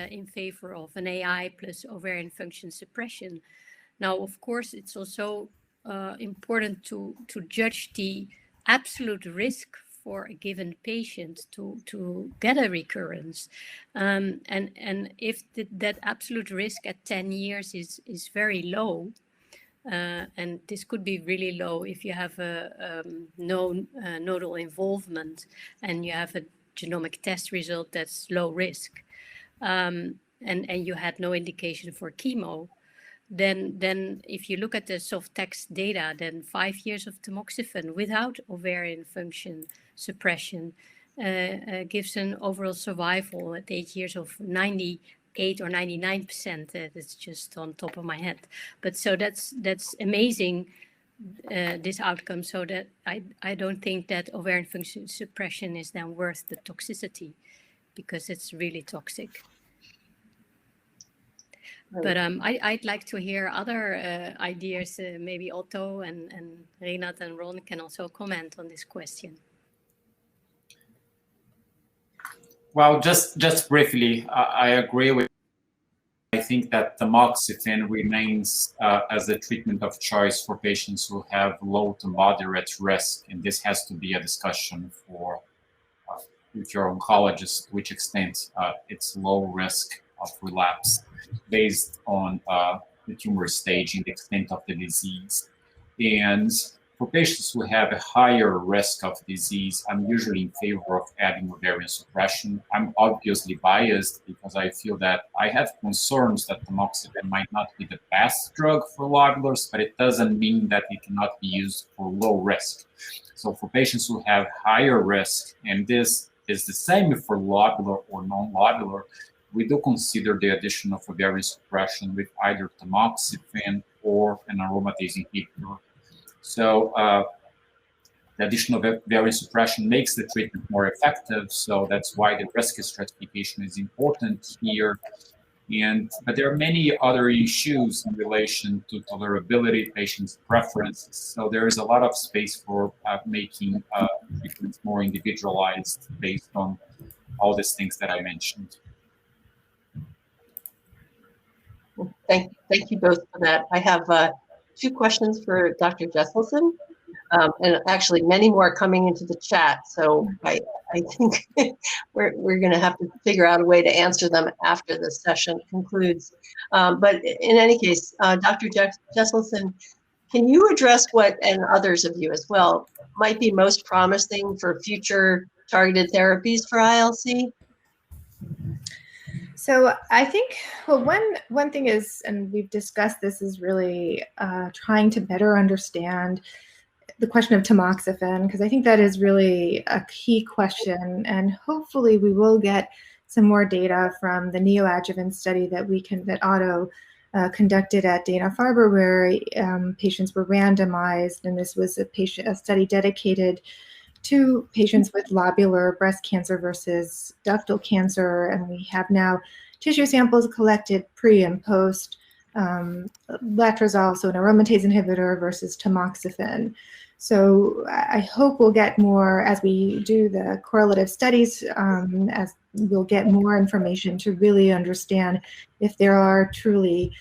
in favor of an AI plus ovarian function suppression. Now, of course, it's also important to judge the absolute risk for a given patient to get a recurrence. And if that absolute risk at 10 years is very low, and this could be really low if you have a nodal involvement and you have a genomic test result that's low risk, and you had no indication for chemo, then if you look at the soft text data, then 5 years of tamoxifen without ovarian function suppression gives an overall survival at 8 years of 98 or 99%. That's just on top of my head. But so that's amazing, this outcome. So that I don't think that ovarian function suppression is then worth the toxicity, because it's really toxic. But I'd like to hear other ideas. Maybe Otto and Rinath and Ron can also comment on this question. Well, just briefly, I agree with. I think that tamoxifen remains as the treatment of choice for patients who have low to moderate risk, and this has to be a discussion for with your oncologist, to which extent it's low risk of relapse based on the tumor stage and the extent of the disease. And for patients who have a higher risk of disease, I'm usually in favor of adding ovarian suppression. I'm obviously biased because I feel that I have concerns that tamoxifen might not be the best drug for lobulars, but it doesn't mean that it cannot be used for low risk. So for patients who have higher risk, and this is the same for lobular or non-lobular, we do consider the addition of ovarian suppression with either tamoxifen or an aromatase inhibitor. So the addition of ovarian suppression makes the treatment more effective. So that's why the risk stratification is important here. But there are many other issues in relation to tolerability, patients' preferences. So there is a lot of space for making treatments more individualized based on all these things that I mentioned. Thank you both for that. I have 2 questions for Dr. Jeselsohn, and actually many more coming into the chat. So I think we're going to have to figure out a way to answer them after the session concludes. But in any case, Dr. Jeselsohn, can you address what, and others of you as well, might be most promising for future targeted therapies for ILC? So I think, well, one thing is, and we've discussed this, is really trying to better understand the question of tamoxifen, because I think that is really a key question, and hopefully we will get some more data from the neoadjuvant study that Otto conducted at Dana-Farber, where patients were randomized, and this was a study dedicated to patients with lobular breast cancer versus ductal cancer, and we have now tissue samples collected pre and post letrozole, so an aromatase inhibitor versus tamoxifen. So I hope we'll get more as we do the correlative studies, as we'll get more information to really understand if there are truly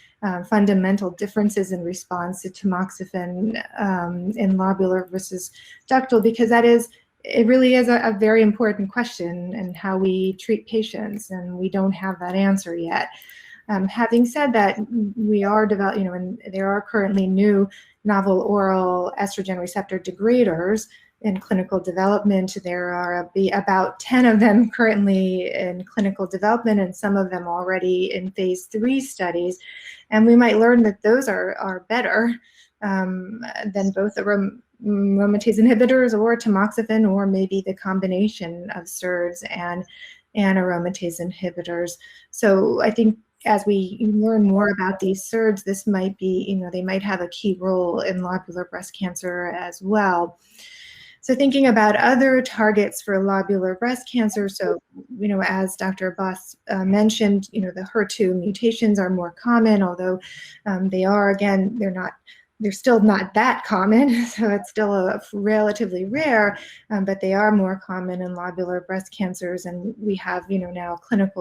fundamental differences in response to tamoxifen in lobular versus ductal, because it really is a very important question in how we treat patients, and we don't have that answer yet. Having said that, we are developing, and there are currently new novel oral estrogen receptor degraders in clinical development. There are about 10 of them currently in clinical development, and some of them already in phase 3 studies. And we might learn that those are better than both the aromatase inhibitors or tamoxifen, or maybe the combination of SERDs and aromatase inhibitors. So I think as we learn more about these SERDs, this might be, they might have a key role in lobular breast cancer as well. So thinking about other targets for lobular breast cancer, so, as Dr. Bose mentioned, the HER2 mutations are more common, although they are, again, they're still not that common, so it's still relatively rare, but they are more common in lobular breast cancers, and we have, now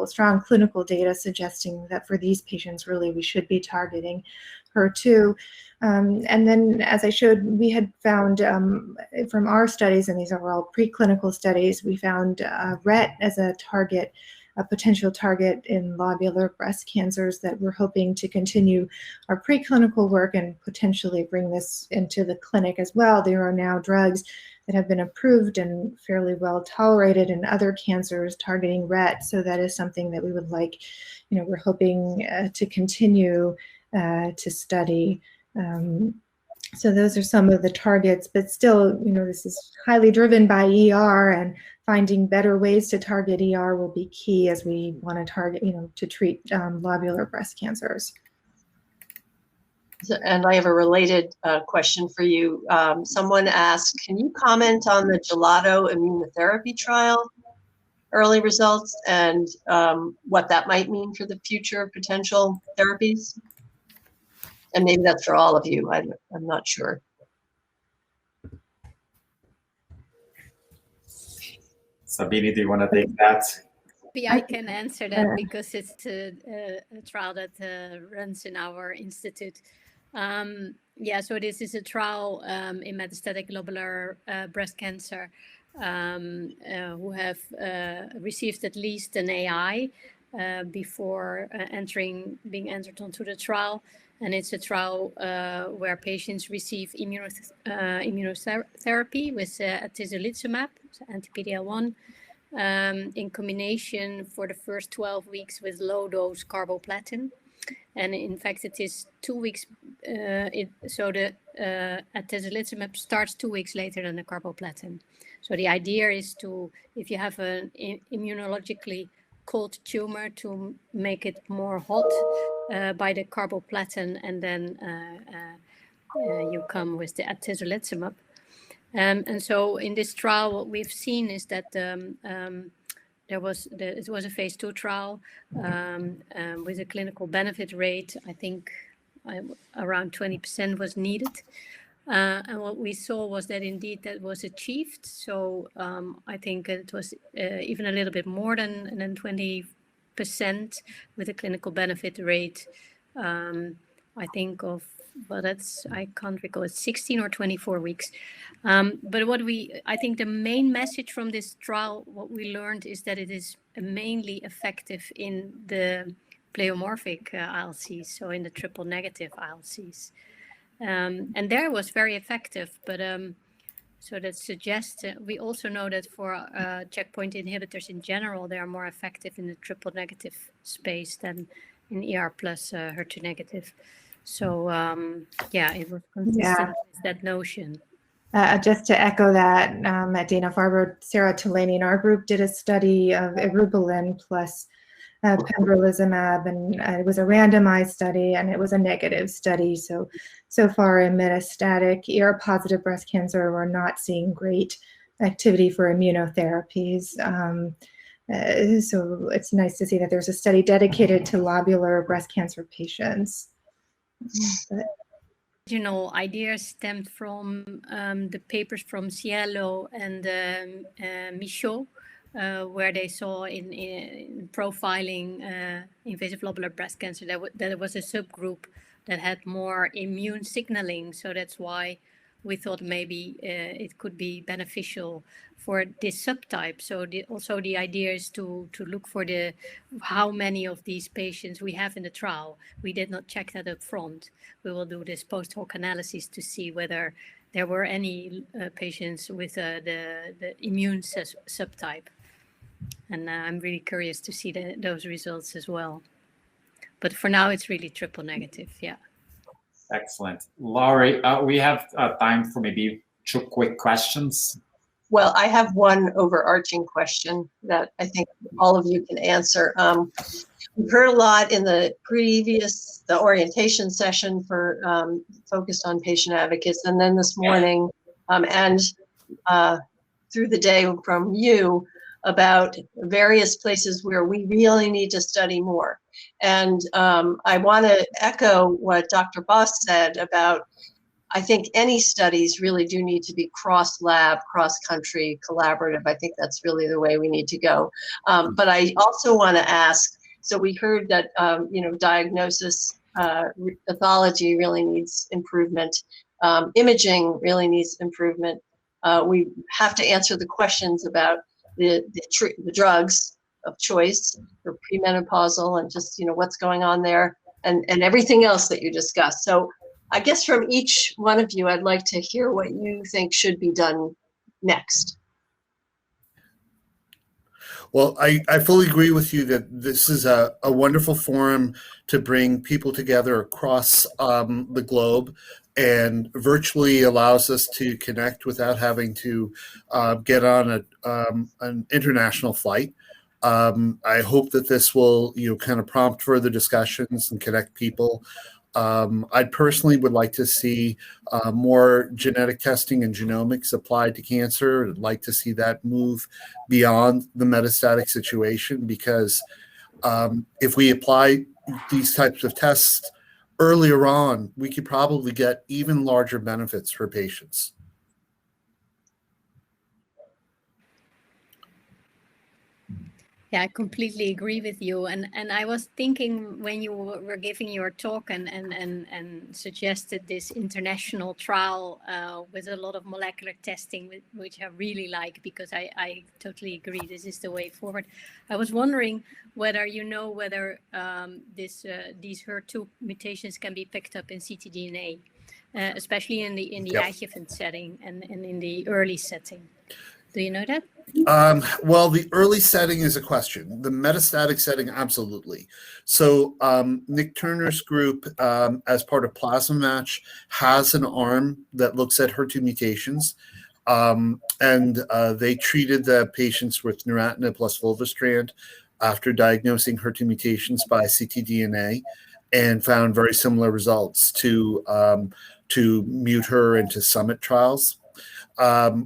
strong clinical data suggesting that for these patients, really, we should be targeting HER2. And then, as I showed, we had found from our studies, and these are all preclinical studies, we found RET as a potential target in lobular breast cancers that we're hoping to continue our preclinical work and potentially bring this into the clinic as well. There are now drugs that have been approved and fairly well tolerated in other cancers targeting RET, so that is something that we would like, we're hoping to continue to study. So those are some of the targets, but still, this is highly driven by ER, and finding better ways to target ER will be key as we want to target, to treat lobular breast cancers. And I have a related question for you. Someone asked, can you comment on the gelato immunotherapy trial early results and what that might mean for the future potential therapies? And maybe that's for all of you. I'm not sure. Sabine, do you want to take that? Yeah, I can answer that because it's a trial that runs in our institute. So this is a trial in metastatic lobular breast cancer who have received at least an AI before being entered onto the trial. And it's a trial where patients receive immunotherapy with atezolizumab, so anti-PD-L1, in combination for the first 12 weeks with low-dose carboplatin. And in fact, it is 2 weeks. So the atezolizumab starts 2 weeks later than the carboplatin. So the idea is if you have an immunologically cold tumor, to make it more hot by the carboplatin, and then you come with the atezolizumab. And so in this trial, what we've seen is that it was a phase 2 trial with a clinical benefit rate. I think around 20% was needed. And what we saw was that indeed that was achieved. So I think it was even a little bit more than 20% with a clinical benefit rate. I think of, well, I can't recall, it's 16 or 24 weeks. But I think the main message from this trial, what we learned is that it is mainly effective in the pleomorphic ILCs, so in the triple negative ILCs. And there was very effective, but so that suggests, we also know that for checkpoint inhibitors in general, they are more effective in the triple negative space than in ER plus HER2 negative. So yeah, it was consistent with that notion. Just to echo that, at Dana-Farber, Sarah Tolaney in our group did a study of eribulin plus pembrolizumab, and it was a randomized study, and it was a negative study. So far in metastatic ER-positive breast cancer, we're not seeing great activity for immunotherapies. So it's nice to see that there's a study dedicated to lobular breast cancer patients. Original ideas stemmed from the papers from Cielo and Michaud, where they saw in profiling invasive lobular breast cancer that it was a subgroup that had more immune signaling. So that's why we thought maybe it could be beneficial for this subtype. So also the idea is to look for how many of these patients we have in the trial. We did not check that up front. We will do this post hoc analysis to see whether there were any patients with the immune subtype. And I'm really curious to see those results as well. But for now, it's really triple negative, yeah. Excellent. Laurie, we have time for maybe 2 quick questions. Well, I have one overarching question that I think all of you can answer. We've heard a lot in the orientation session for focused on patient advocates, and then this morning and through the day from you about various places where we really need to study more. And I want to echo what Dr. Bose said about, I think any studies really do need to be cross-lab, cross-country, collaborative. I think that's really the way we need to go. But I also want to ask, so we heard that, diagnosis, pathology really needs improvement. Imaging really needs improvement. We have to answer the questions about the drugs of choice for premenopausal and just, what's going on there and everything else that you discussed. So I guess from each one of you, I'd like to hear what you think should be done next. Well, I fully agree with you that this is a wonderful forum to bring people together across the globe, and virtually allows us to connect without having to get on an international flight. I hope that this will kind of prompt further discussions and connect people. I personally would like to see more genetic testing and genomics applied to cancer. I'd like to see that move beyond the metastatic situation, because if we apply these types of tests earlier on, we could probably get even larger benefits for patients. Yeah, I completely agree with you. And I was thinking when you were giving your talk and suggested this international trial with a lot of molecular testing, which I really like, because I totally agree this is the way forward. I was wondering whether these HER2 mutations can be picked up in ctDNA, especially in the adjuvant setting and in the early setting. Do you know that? Well, the early setting is a question. The metastatic setting, absolutely. So Nick Turner's group, as part of Plasma Match, has an arm that looks at HER2 mutations. And they treated the patients with neratinib plus fulvestrant after diagnosing HER2 mutations by ctDNA, and found very similar results to MUTE-HER and to Summit trials.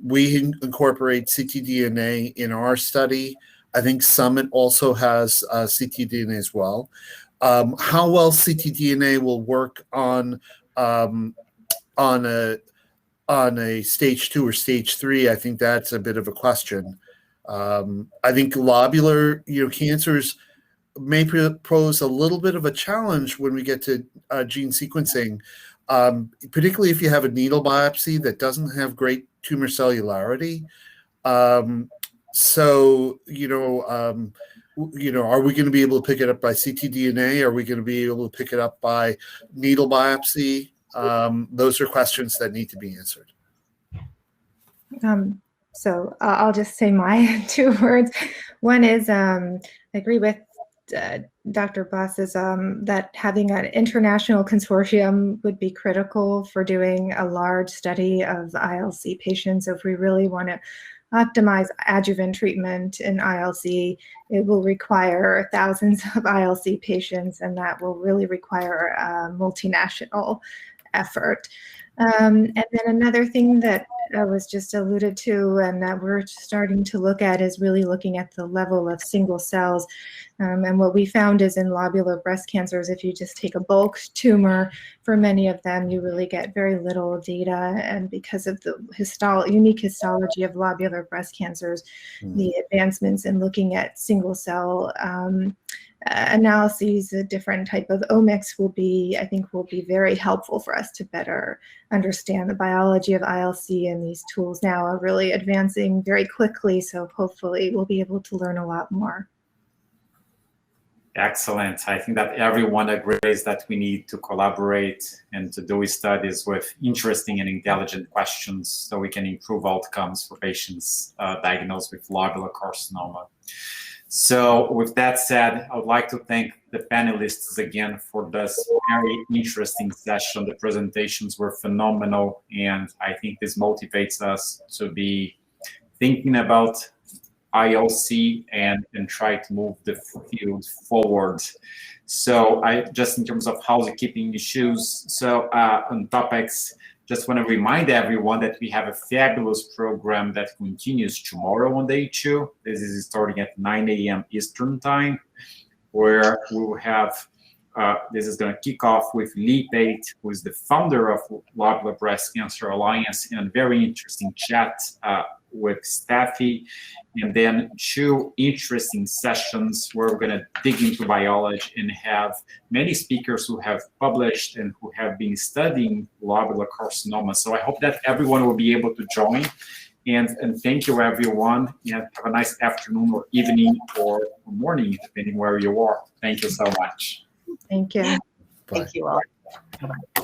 We incorporate ctDNA in our study I think Summit also has ctDNA as well. How well ctDNA will work on a stage 2 or stage 3, I think that's a bit of a question. I think lobular, cancers may pose a little bit of a challenge when we get to gene sequencing, particularly if you have a needle biopsy that doesn't have great tumor cellularity. So, are we going to be able to pick it up by ctDNA? Are we going to be able to pick it up by needle biopsy? Those are questions that need to be answered. So I'll just say my 2 words. One is I agree with Dr. Boss's that having an international consortium would be critical for doing a large study of ILC patients. If we really want to optimize adjuvant treatment in ILC, it will require thousands of ILC patients, and that will really require a multinational effort. And then another thing that was just alluded to and that we're starting to look at is really looking at the level of single cells. And what we found is in lobular breast cancers, if you just take a bulk tumor, for many of them, you really get very little data. And because of the unique histology of lobular breast cancers, the advancements in looking at single cell analyses, a different type of omics I think will be very helpful for us to better understand the biology of ILC, and these tools now are really advancing very quickly, so hopefully we'll be able to learn a lot more. Excellent. I think that everyone agrees that we need to collaborate and to do studies with interesting and intelligent questions so we can improve outcomes for patients diagnosed with lobular carcinoma. So with that said, I would like to thank the panelists again for this very interesting session. The presentations were phenomenal, and I think this motivates us to be thinking about ILC and try to move the field forward. So just in terms of housekeeping issues, so on topics, just want to remind everyone that we have a fabulous program that continues tomorrow on day 2. This is starting at 9 a.m. Eastern time, where we will have, this is going to kick off with Lee Pate, who is the founder of Lobular Breast Cancer Alliance, and a very interesting chat with Steffi, and then 2 interesting sessions where we're going to dig into biology and have many speakers who have published and who have been studying lobular carcinoma. So I hope that everyone will be able to join, and thank you everyone, and have a nice afternoon or evening or morning, depending where you are. Thank you so much. Thank you. Thank you all. Bye-bye.